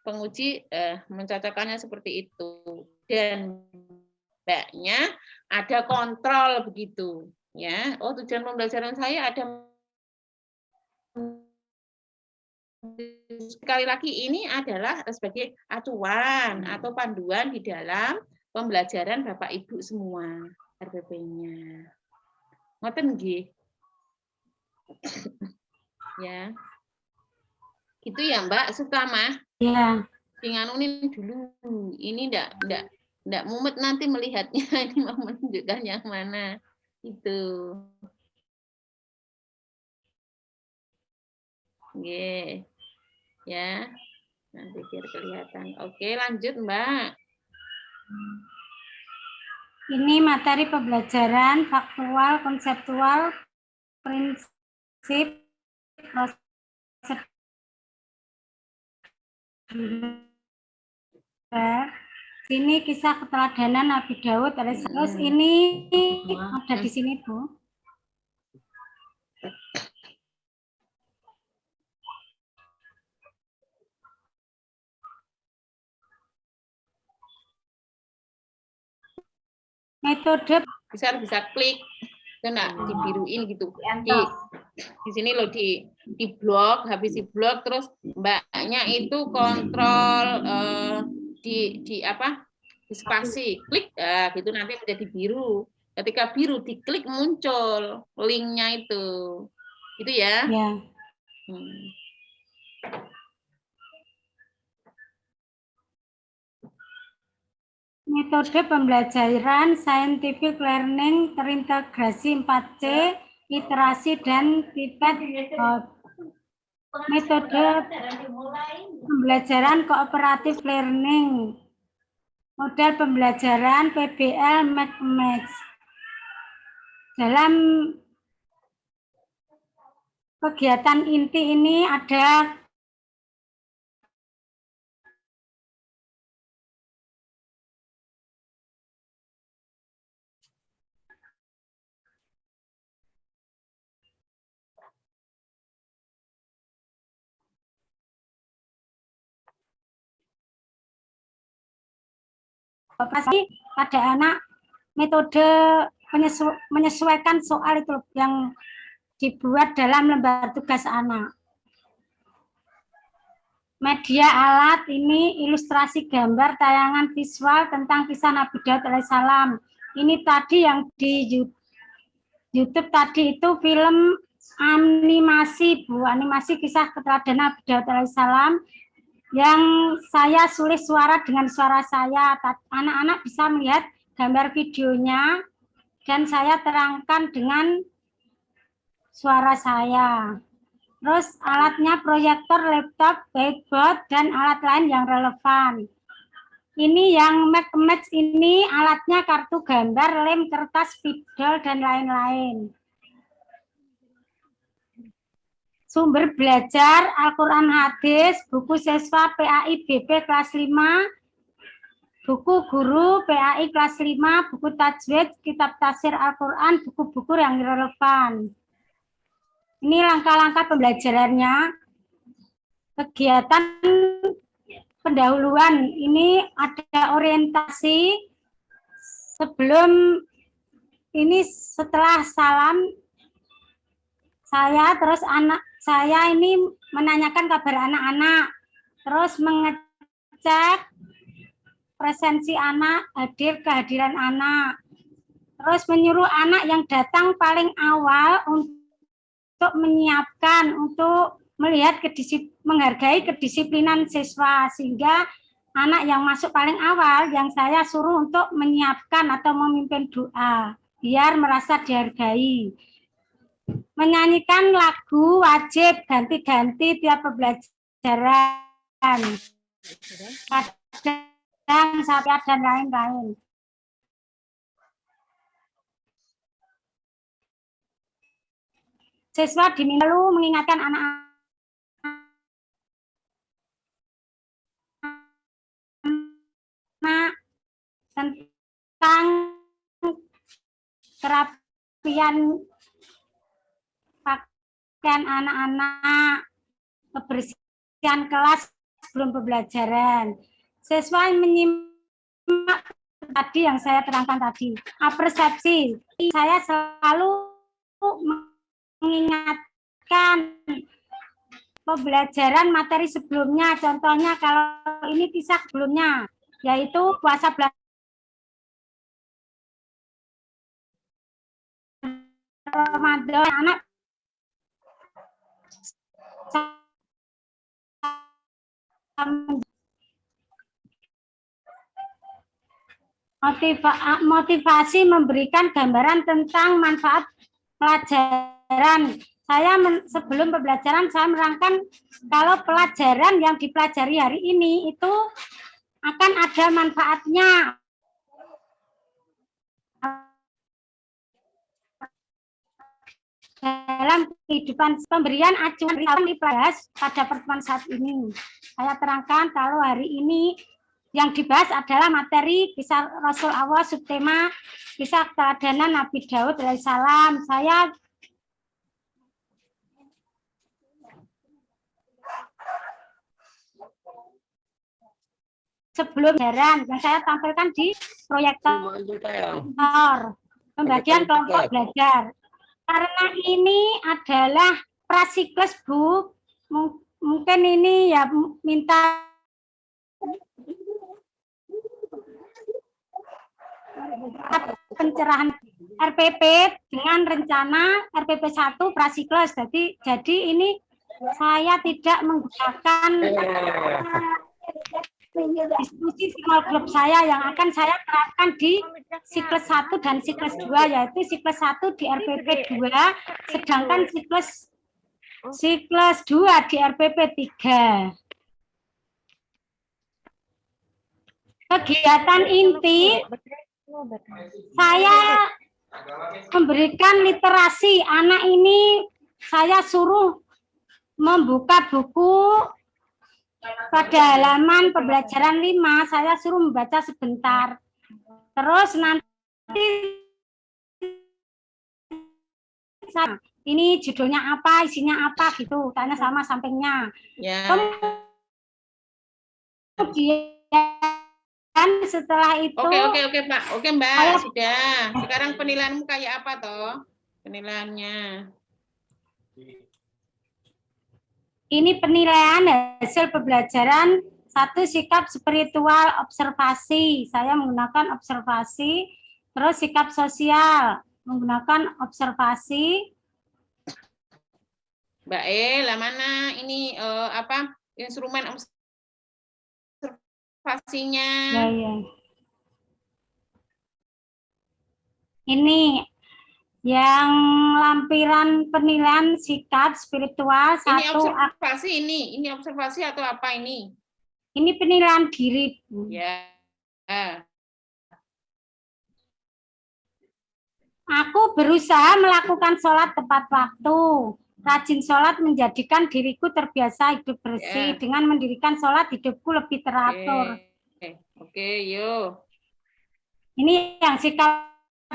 penguji mencocokkannya seperti itu. Dan mbaknya ada kontrol begitu ya. Tujuan pembelajaran saya ada, sekali lagi ini adalah sebagai acuan atau panduan di dalam pembelajaran Bapak Ibu semua RPP-nya. Ngoten nggih. Ya. Gitu ya Mbak Sukama. Ya. Nganunin dulu. Ini enggak mumet nanti melihatnya, ini mau menunjukkan yang mana. Itu. Oke. Ya. Nanti biar kelihatan. Oke, lanjut Mbak. Ini materi pembelajaran faktual, konseptual, prinsip, prosedur. Sini kisah keteladanan Nabi Daud. Terus ini ada di sini Bu. Metode bisa klik, enggak dibiruin gitu. Di sini loh di blok, habis di blok terus mbaknya itu kontrol di apa? Di spasi, klik gitu nanti menjadi biru. Ketika biru diklik muncul linknya itu. Gitu ya. Ya. Metode pembelajaran scientific learning terintegrasi 4C, literasi dan pipet. Metode pembelajaran kooperatif learning. Model pembelajaran PBL Match. Dalam kegiatan inti ini ada pasti pada anak metode menyesuaikan soal itu yang dibuat dalam lembar tugas anak. Media alat ini ilustrasi gambar tayangan visual tentang kisah Nabi Daud alaihissalam. Ini tadi yang di YouTube tadi itu film animasi Bu, animasi kisah keteladanan Nabi Daud alaihissalam yang saya tulis suara dengan suara saya. Anak-anak bisa melihat gambar videonya dan saya terangkan dengan suara saya. Terus alatnya proyektor, laptop, whiteboard, dan alat lain yang relevan. Ini yang Match ini alatnya kartu gambar, lem, kertas, spidol, dan lain-lain. Sumber belajar Al-Quran Hadis, buku siswa PAI BP kelas 5, buku guru PAI kelas 5, buku tajwid, kitab tafsir Al-Quran, buku-buku yang relevan. Ini langkah-langkah pembelajarannya. Kegiatan pendahuluan, ini ada orientasi, sebelum ini setelah salam saya terus anak saya ini menanyakan kabar anak-anak, terus mengecek presensi anak, kehadiran anak, terus menyuruh anak yang datang paling awal untuk menyiapkan, untuk melihat menghargai kedisiplinan siswa, sehingga anak yang masuk paling awal yang saya suruh untuk menyiapkan atau memimpin doa biar merasa dihargai. Menyanyikan lagu wajib ganti-ganti tiap pembelajaran. Kadang saya dan lain-lain. Siswa diminta mengingatkan anak-anak tentang kerapian pakaian anak-anak, kebersihan kelas sebelum pembelajaran. Siswa menyimak tadi yang saya terangkan tadi. Persepsi, saya selalu mengingatkan pembelajaran materi sebelumnya. Contohnya kalau ini kisah sebelumnya, yaitu puasa belajar Ramadan, anak motivasi memberikan gambaran tentang manfaat pelajaran. Saya sebelum pembelajaran saya menerangkan kalau pelajaran yang dipelajari hari ini itu akan ada manfaatnya dalam kehidupan. Pemberian acuan dibahas pada pertemuan saat ini. Saya terangkan kalau hari ini yang dibahas adalah materi kisah Rasul Allah, subtema kisah keteladanan Nabi Daud alaihissalam. Saya sebelum pembelajaran yang saya tampilkan di proyektor pembagian kelompok belajar. Karena ini adalah prasiklus Bu, mungkin ini ya minta pencerahan RPP dengan rencana RPP 1 prasiklus. Jadi ini saya tidak menggunakan diskusi small group saya yang akan saya terapkan di siklus 1 dan siklus 2, yaitu siklus 1 di RPP 2, sedangkan siklus 2 di RPP 3. Kegiatan inti saya memberikan literasi. Anak ini saya suruh membuka buku pada halaman pembelajaran 5, saya suruh membaca sebentar. Terus nanti ini judulnya apa, isinya apa gitu, tanya sama sampingnya. Ya. Kemudian setelah itu Oke Pak. Oke Mbak, sudah. Sekarang penilaianmu kayak apa toh? Penilaiannya. Ini penilaian hasil pembelajaran 1 sikap spiritual observasi. Saya menggunakan observasi. Terus sikap sosial menggunakan observasi. Mbak lah mana ini apa instrumen observasinya? Ya. Ini yang lampiran penilaian sikap spiritual 1. Ini observasi ini observasi atau apa ini? Ini penilaian diri. Ya. Aku berusaha melakukan sholat tepat waktu. Rajin sholat menjadikan diriku terbiasa hidup bersih. Dengan mendirikan sholat hidupku lebih teratur. Oke, yuk. Ini yang sikap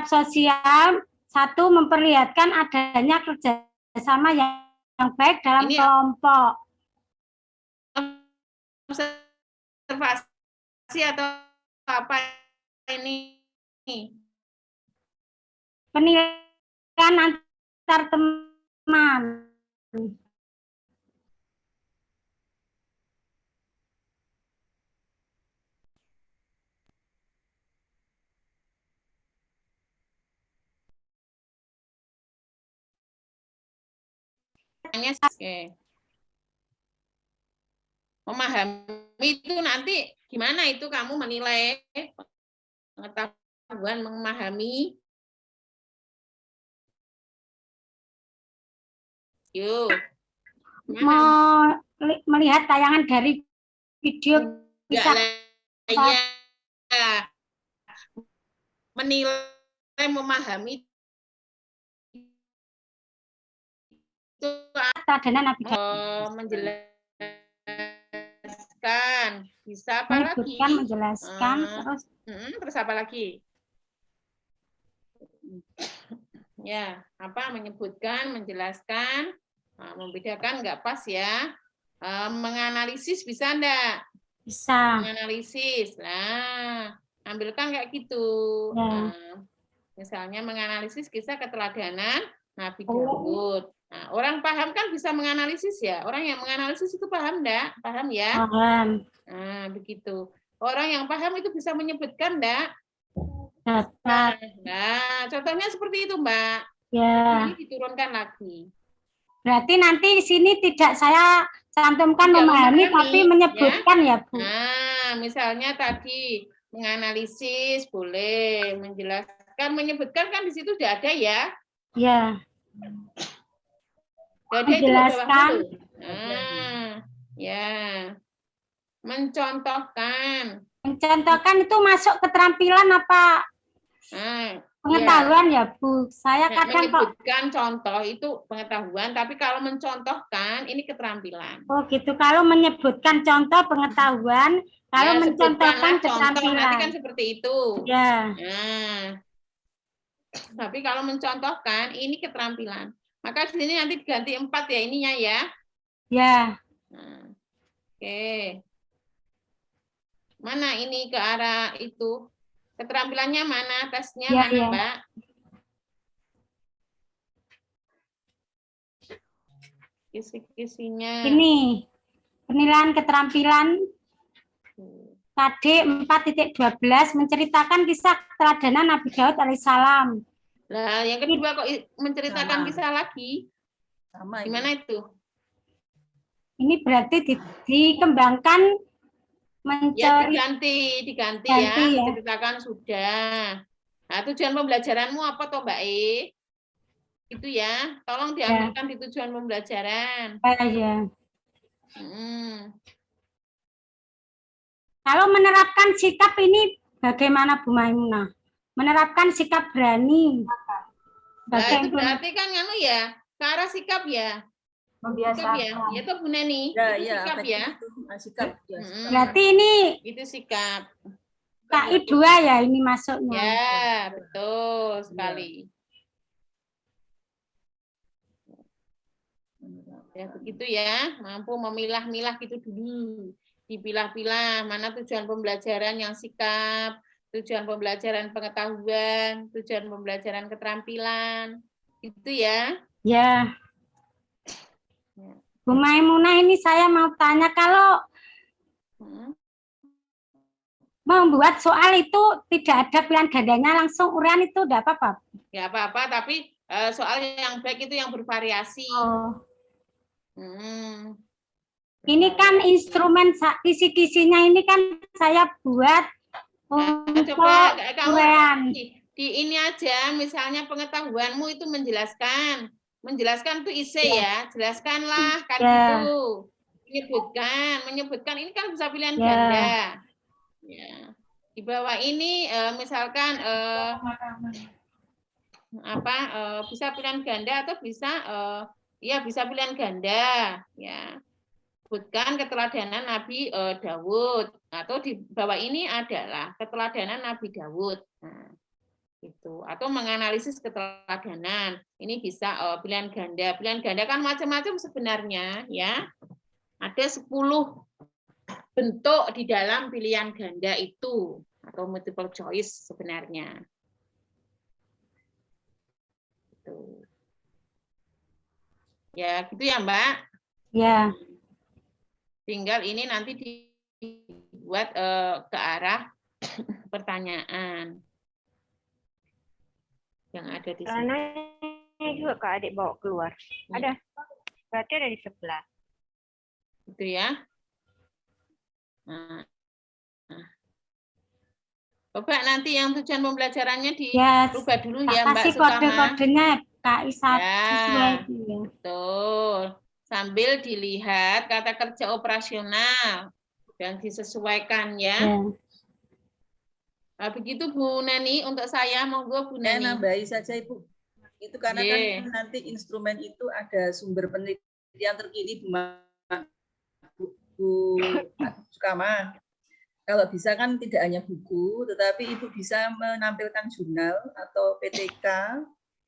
sosial. 1, memperlihatkan adanya kerjasama yang baik dalam kelompok. Observasi atau apa ini? Penilaian antar teman. Oke. Memahami itu nanti gimana itu kamu menilai pengetahuan memahami? Yuk. Melihat tayangan dari video bisa ya. Menilai memahami itu menjelaskan, bisa apa lagi? Menjelaskan, terus apa lagi? Ya, apa menyebutkan, menjelaskan, membedakan nggak pas ya? Menganalisis bisa enggak? Bisa. Menganalisis, nah, ambilkan kayak gitu. Ya. Misalnya menganalisis kisah keteladanan Nabi Daud. Nah, orang paham kan bisa menganalisis ya. Orang yang menganalisis itu paham enggak? Paham ya? Paham. Nah, begitu. Orang yang paham itu bisa menyebutkan enggak? Dapat. Nah, contohnya seperti itu, Mbak. Ya. Ini diturunkan lagi. Berarti nanti di sini tidak saya cantumkan memahami, tapi menyebutkan ya, Bu. Nah, misalnya tadi menganalisis boleh, menjelaskan, menyebutkan kan di situ sudah ada ya? Ya. Menjelaskan. Nah, ya. Mencontohkan. Mencontohkan itu masuk keterampilan apa? Pengetahuan ya, Bu. Saya kadang menyebutkan contoh itu pengetahuan, tapi kalau mencontohkan ini keterampilan. Oh gitu. Kalau menyebutkan contoh pengetahuan, kalau ya, mencontohkan keterampilan. Contoh, nanti kan seperti itu. Ya. Nah, tapi kalau mencontohkan ini keterampilan. Maka di sini nanti diganti 4 ya ininya ya. Ya. Nah, oke. Mana ini ke arah itu? Keterampilannya mana? Tesnya ya, mana, ya. Mbak? Kisi-kisinya. Ini penilaian keterampilan KD 4.12 menceritakan kisah keteladanan Nabi Daud alaihissalam. Nah, yang kedua kok menceritakan kisah lagi? Sama. Gimana itu? Ini berarti dikembangkan ya diganti ya. Menceritakan sudah. Nah, tujuan pembelajaranmu apa toh Mbak E? Itu ya. Tolong diambilkan di tujuan pembelajaran. Ya. Kalau menerapkan sikap ini bagaimana Bu Maimunah? Menerapkan sikap berani. Nah, itu berarti kan ya, ke arah sikap ya. Membiasakan. Ya toh Bu Neni, itu sikap ya. Sikap. Berarti ini itu sikap. KI 2 ya ini masuknya. Ya, betul sekali. Ya begitu ya, mampu memilah-milah gitu dulu. Dipilah-pilah mana tujuan pembelajaran yang sikap, tujuan pembelajaran pengetahuan, tujuan pembelajaran keterampilan. Itu ya. Ya. Bu Maimunah, ini saya mau tanya, kalau membuat soal itu tidak ada pilihan gandanya, langsung uraian itu tidak apa-apa? Ya apa-apa, tapi soal yang baik itu yang bervariasi. Oh. Ini kan instrumen kisi-kisinya ini kan saya buat untuk coba kamu uraian. Di ini aja, misalnya pengetahuanmu itu menjelaskan itu isi ya, jelaskanlah kan gitu. Menyebutkan ini kan bisa pilihan ganda. Ya. Di bawah ini misalkan bisa pilihan ganda atau bisa bisa pilihan ganda ya. Sebutkan keteladanan Nabi Daud, atau di bawah ini adalah keteladanan Nabi Daud. Nah, itu atau menganalisis keteladanan. Ini bisa pilihan ganda. Pilihan ganda kan macam-macam sebenarnya ya. Ada 10 bentuk di dalam pilihan ganda itu atau multiple choice sebenarnya. Gitu. Ya, gitu ya, Mbak. Ya. Tinggal ini nanti dibuat ke arah pertanyaan yang ada di sini. Ini juga Kak Adik bawa keluar. Ada. Berarti ada di sebelah. Gitu ya. Nah. Coba nanti yang tujuan pembelajarannya dirubah dulu ya, Mbak kasih Sukama. kode-kodenya Kak Isa. Ya, betul. Sambil dilihat kata kerja operasional dan disesuaikan ya. Nah, begitu Bu Neni, untuk saya monggo Bu Neni. Nambahi saja Ibu. Itu karena kan nanti instrumen itu ada sumber penelitian terkini Bu Sukama. Kalau bisa kan tidak hanya buku, tetapi Ibu bisa menampilkan jurnal atau PTK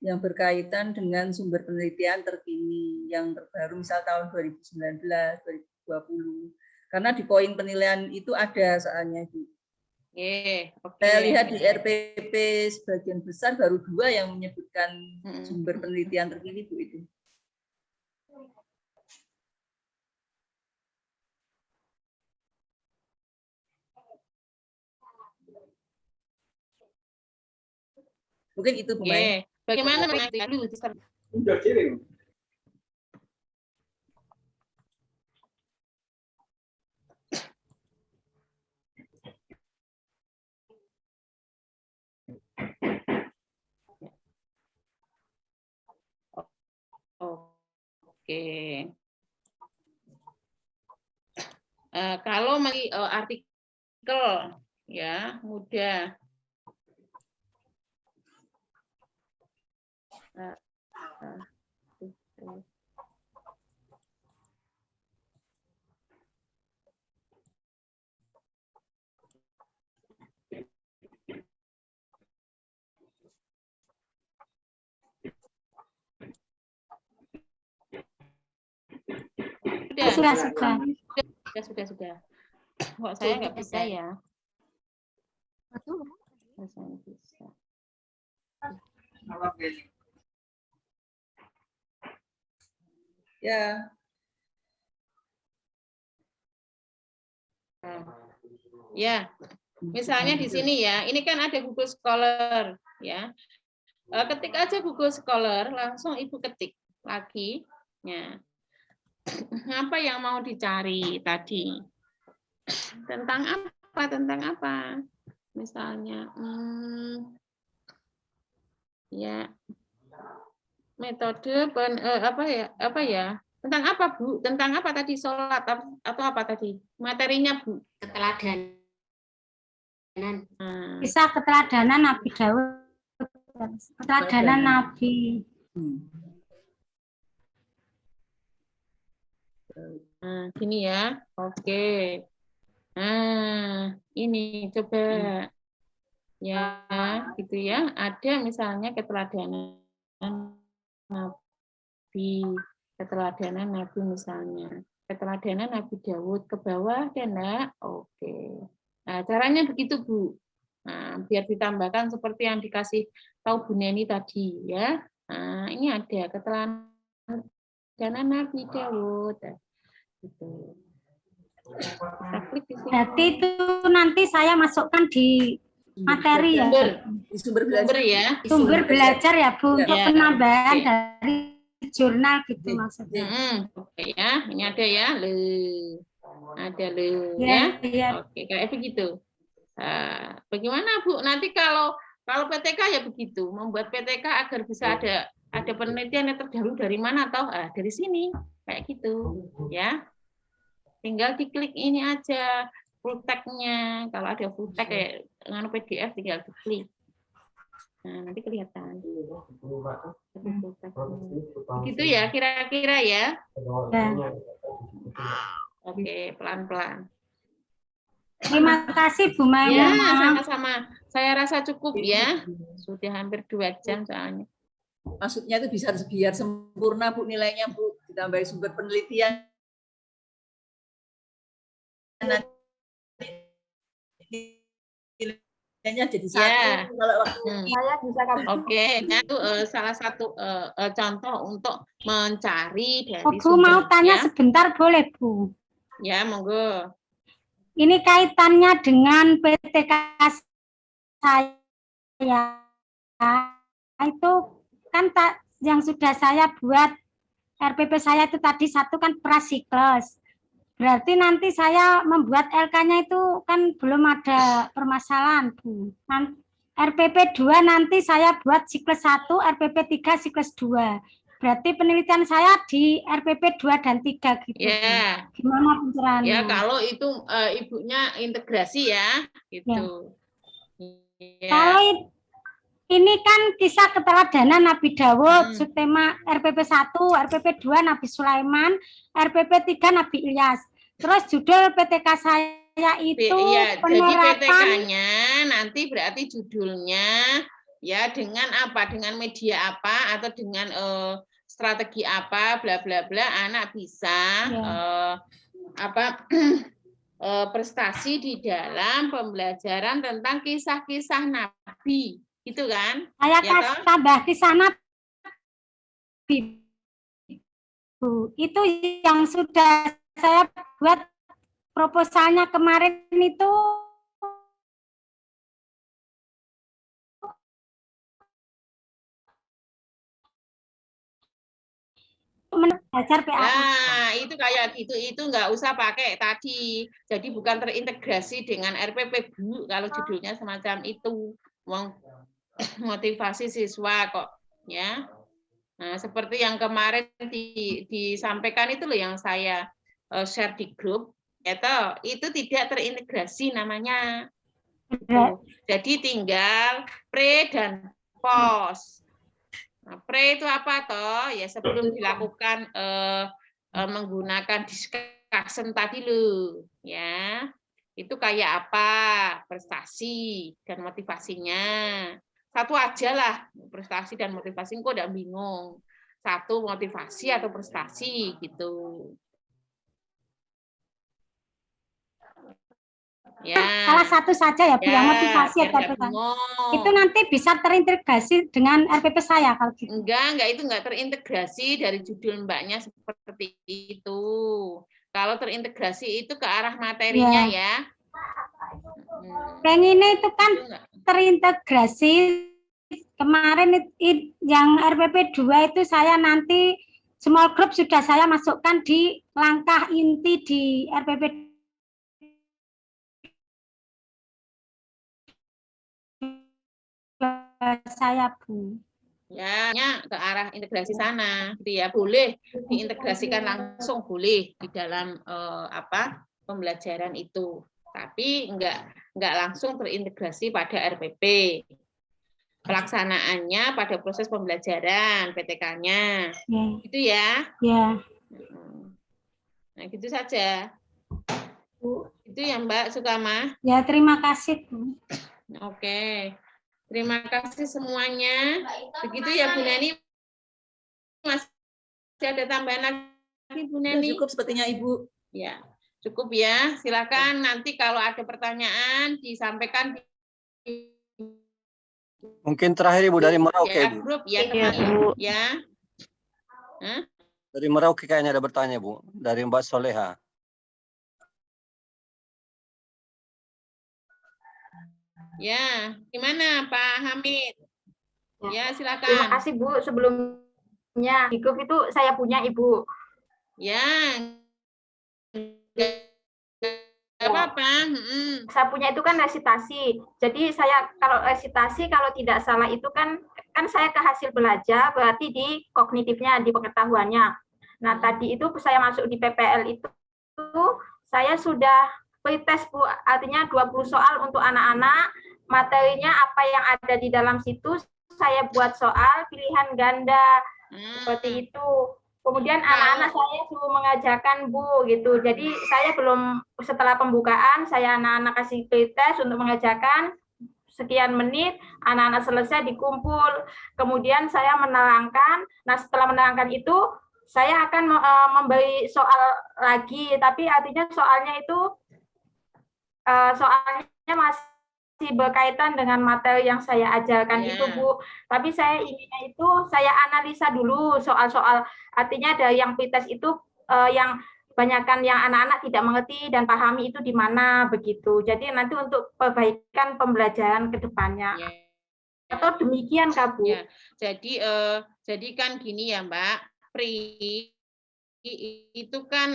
yang berkaitan dengan sumber penelitian terkini yang terbaru, misal tahun 2019, 2020. Karena di poin penilaian itu ada soalnya, Bu. Saya lihat di RPP sebagian besar baru 2 yang menyebutkan sumber penelitian terkini, Bu, itu. Mungkin itu pemain. Bagaimana mengajar dulu? Udah kirim. Oke. Kalau artikel ya mudah. Sudah. Kok saya nggak bisa ya? Saya bisa. Ya. Ya, misalnya di sini ya, ini kan ada Google Scholar ya. Ketik aja Google Scholar, langsung Ibu ketik lagi. Ya. Apa yang mau dicari tadi? Tentang apa? Misalnya, ya metode apa ya? Tentang apa, Bu? Tentang apa tadi? Sholat atau apa tadi? Materinya, Bu? Keteladanan. Bisa keteladanan Nabi Daud. Keteladanan Nabi. Nah, gini ya. Oke. Nah, ini coba. Ya, gitu ya. Ada misalnya keteladanan Nabi. Keteladanan Nabi misalnya. Keteladanan Nabi Daud ke bawah dan enggak? Oke. Nah, caranya begitu, Bu. Nah, biar ditambahkan seperti yang dikasih tahu Bu Neni tadi ya. Nah, ini ada keteladanan Nabi Daud. Gitu. Berarti itu nanti saya masukkan di materi ya. Sumber belajar ya, Bu, untuk penambahan dari jurnal gitu maksudnya. Oke ya, ini ada ya, ada ya. Oke, kayak begitu. Nah, bagaimana Bu? Nanti kalau PTK ya begitu, membuat PTK agar bisa ada penelitian yang terdahulu dari mana toh? Dari sini, kayak gitu, ya. Tinggal diklik ini aja full tag-nya. Kalau ada full tag kayak dengan PDF tinggal diklik. Nah, nanti kelihatan. Begitu ya, kira-kira ya. Oke, pelan-pelan. Terima kasih Bu Maya. Ya, sama-sama. Saya rasa cukup ya. Sudah hampir 2 jam soalnya. Maksudnya itu bisa biar sempurna Bu nilainya, Bu. Ditambahi sumber penelitian. Kayaknya jadi satu. Kalau waktu saya bisa Oke, itu salah satu contoh untuk mencari dari Bu mau tanya sebentar boleh Bu? Ya, monggo. Ini kaitannya dengan PTK saya. Itu kan yang sudah saya buat RPP saya itu tadi satu kan prasikles. Berarti nanti saya membuat LK-nya itu kan belum ada permasalahan, Bu. RPP 2 nanti saya buat siklus 1, RPP 3 siklus 2. Berarti penelitian saya di RPP 2 dan 3 gitu. Ya. Gimana pencerahannya? Ya, kalau itu ibunya integrasi ya, gitu. Ya. Kalau ini kan kisah keteladanan Nabi Dawud, subtema RPP 1, RPP 2 Nabi Sulaiman, RPP 3 Nabi Ilyas. Terus judul PTK saya itu ya, penerapan. Jadi PTK-nya nanti berarti judulnya ya dengan apa? Dengan media apa atau dengan strategi apa bla bla bla anak bisa prestasi di dalam pembelajaran tentang kisah-kisah Nabi. Gitu kan? Saya ya, tambah kisah Nabi. Itu yang sudah saya buat proposalnya kemarin itu belajar PAU. Nah, itu kayak gitu, itu nggak usah pakai tadi. Jadi bukan terintegrasi dengan RPP Bu kalau judulnya semacam itu. Motivasi siswa kok, ya. Nah, seperti yang kemarin disampaikan itu loh yang saya share di grup, itu tidak terintegrasi namanya. Gitu. Jadi tinggal pre dan post. Nah, pre itu apa toh? Ya sebelum dilakukan menggunakan discussion tadi loh, ya. Itu kayak apa? Prestasi dan motivasinya. Satu aja lah, prestasi dan motivasi, kok udah bingung. Satu motivasi atau prestasi gitu. Ya. Salah satu saja ya, Bu, yang motivasi atau prestasi. Itu nanti bisa terintegrasi dengan RPP saya kalau gitu. Enggak, itu enggak terintegrasi dari judul Mbaknya seperti itu. Kalau terintegrasi itu ke arah materinya ya. Pengennya itu kan terintegrasi. Kemarin yang RPP 2 itu saya nanti small group sudah saya masukkan di langkah inti di RPP 2 saya, Bu. Ya, ke arah integrasi sana, gitu ya. Boleh diintegrasikan langsung, boleh di dalam pembelajaran itu. Tapi enggak langsung terintegrasi pada RPP. Pelaksanaannya pada proses pembelajaran PTK-nya. Gitu ya. Ya. Nah, gitu saja. Itu ya Mbak Sukama. Ya, terima kasih, Bu. Oke. Terima kasih semuanya. Begitu ya Bu Neni. Masih ada tambahan lagi Bu Neni? Cukup sepertinya Ibu. Ya, cukup ya. Silakan nanti kalau ada pertanyaan disampaikan di mungkin terakhir Ibu dari Merauke, Bu. Grup ya, Bu. Ya. Dari Merauke kayaknya ada bertanya, Bu. Dari Mbak Soleha. Ya, gimana Pak Hamid? Ya, silakan. Terima kasih Bu. Sebelumnya di grup itu saya punya Ibu. Ya. Apa-apa. Saya punya itu kan resitasi. Jadi saya kalau resitasi kalau tidak salah itu kan saya ke hasil belajar berarti di kognitifnya, di pengetahuannya. Nah, tadi itu saya masuk di PPL itu saya sudah pretest Bu, artinya 20 soal untuk anak-anak, materinya apa yang ada di dalam situ, saya buat soal pilihan ganda, seperti itu. Kemudian anak-anak saya suruh mengajarkan Bu, gitu. Jadi saya belum, setelah pembukaan, saya anak-anak kasih pretest untuk mengajarkan, sekian menit, anak-anak selesai dikumpul, kemudian saya menerangkan, nah setelah menerangkan itu, saya akan memberi soal lagi, tapi artinya soalnya itu, soalnya masih berkaitan dengan materi yang saya ajarkan itu, Bu. Tapi saya inginnya itu saya analisa dulu soal-soal, artinya dari yang pretest itu yang banyakkan yang anak-anak tidak mengerti dan pahami itu di mana begitu. Jadi nanti untuk perbaikan pembelajaran ke depannya. Atau demikian, Kak, Bu? Ya. Jadi kan gini ya, Mbak, itu kan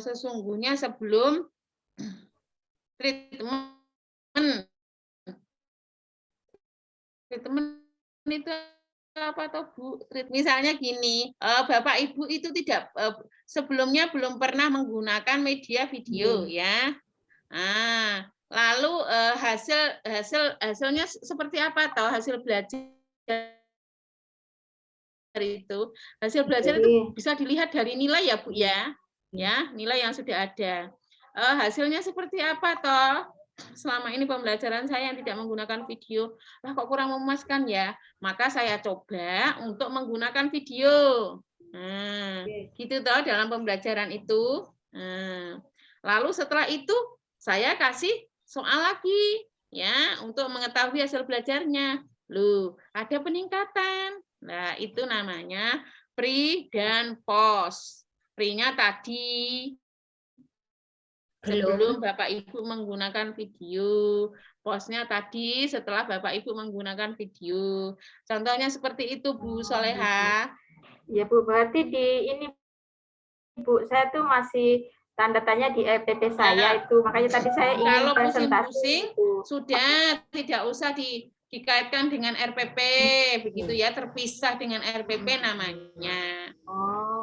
sesungguhnya sebelum treatment itu apa toh Bu? Misalnya gini, Bapak Ibu itu tidak sebelumnya belum pernah menggunakan media video ya. Nah, lalu hasilnya seperti apa toh hasil belajar itu? Hasil belajar itu bisa dilihat dari nilai ya Bu ya. Ya, nilai yang sudah ada. Hasilnya seperti apa toh? Selama ini pembelajaran saya yang tidak menggunakan video, lah kok kurang memuaskan ya, maka saya coba untuk menggunakan video. Nah, gitu toh dalam pembelajaran itu. Nah, lalu setelah itu saya kasih soal lagi ya untuk mengetahui hasil belajarnya. Loh, ada peningkatan. Nah, itu namanya pre dan post. Pre-nya tadi sebelum Bapak Ibu menggunakan video, postnya tadi setelah Bapak Ibu menggunakan video. Contohnya seperti itu Bu Soleha. Ya Bu, berarti di ini Bu, saya tuh masih tanda tanya di RPP saya itu, makanya tadi saya ingin kalau presentasi. pusing-pusing sudah tidak usah dikaitkan dengan RPP begitu ya, terpisah dengan RPP namanya.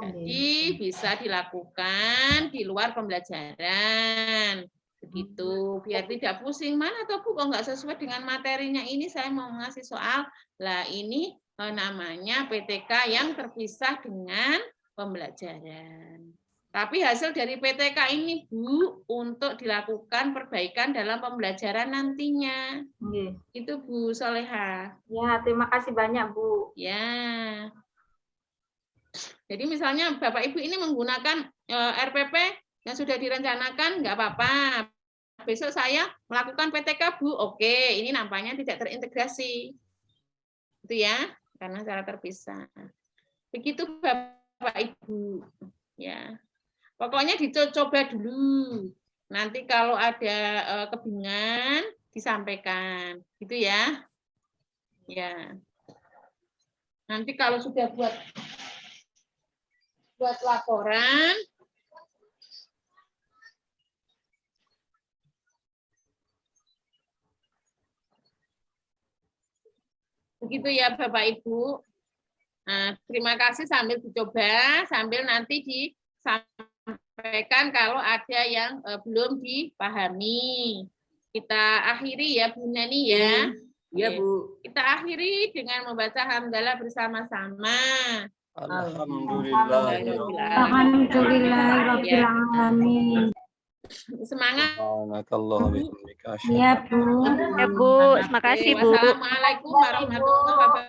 Jadi bisa dilakukan di luar pembelajaran begitu, biar tidak pusing mana toh Bu kok nggak sesuai dengan materinya ini saya mau ngasih soal. Lah ini namanya PTK yang terpisah dengan pembelajaran. Tapi hasil dari PTK ini Bu untuk dilakukan perbaikan dalam pembelajaran nantinya. Itu Bu Soleha. Ya, terima kasih banyak Bu. Ya. Jadi misalnya Bapak Ibu ini menggunakan RPP yang sudah direncanakan, nggak apa-apa. Besok saya melakukan PTK Bu, oke, ini nampaknya tidak terintegrasi. Itu ya, karena secara terpisah. Begitu Bapak Ibu. Ya. Pokoknya dicoba dulu. Nanti kalau ada kebingungan disampaikan, gitu ya. Ya. Nanti kalau sudah buat laporan, begitu ya Bapak Ibu. Nah, terima kasih sambil dicoba, sambil nanti disampaikan kalau ada yang belum dipahami. Kita akhiri ya Bu Neni ya. Iya Bu. Kita akhiri dengan membaca hamdalah bersama-sama. Alhamdulillahirabbil alamin. Semangat. Ya Bu. Ya Bu, terima kasih Bu. Wassalamualaikum warahmatullahi wabarakatuh.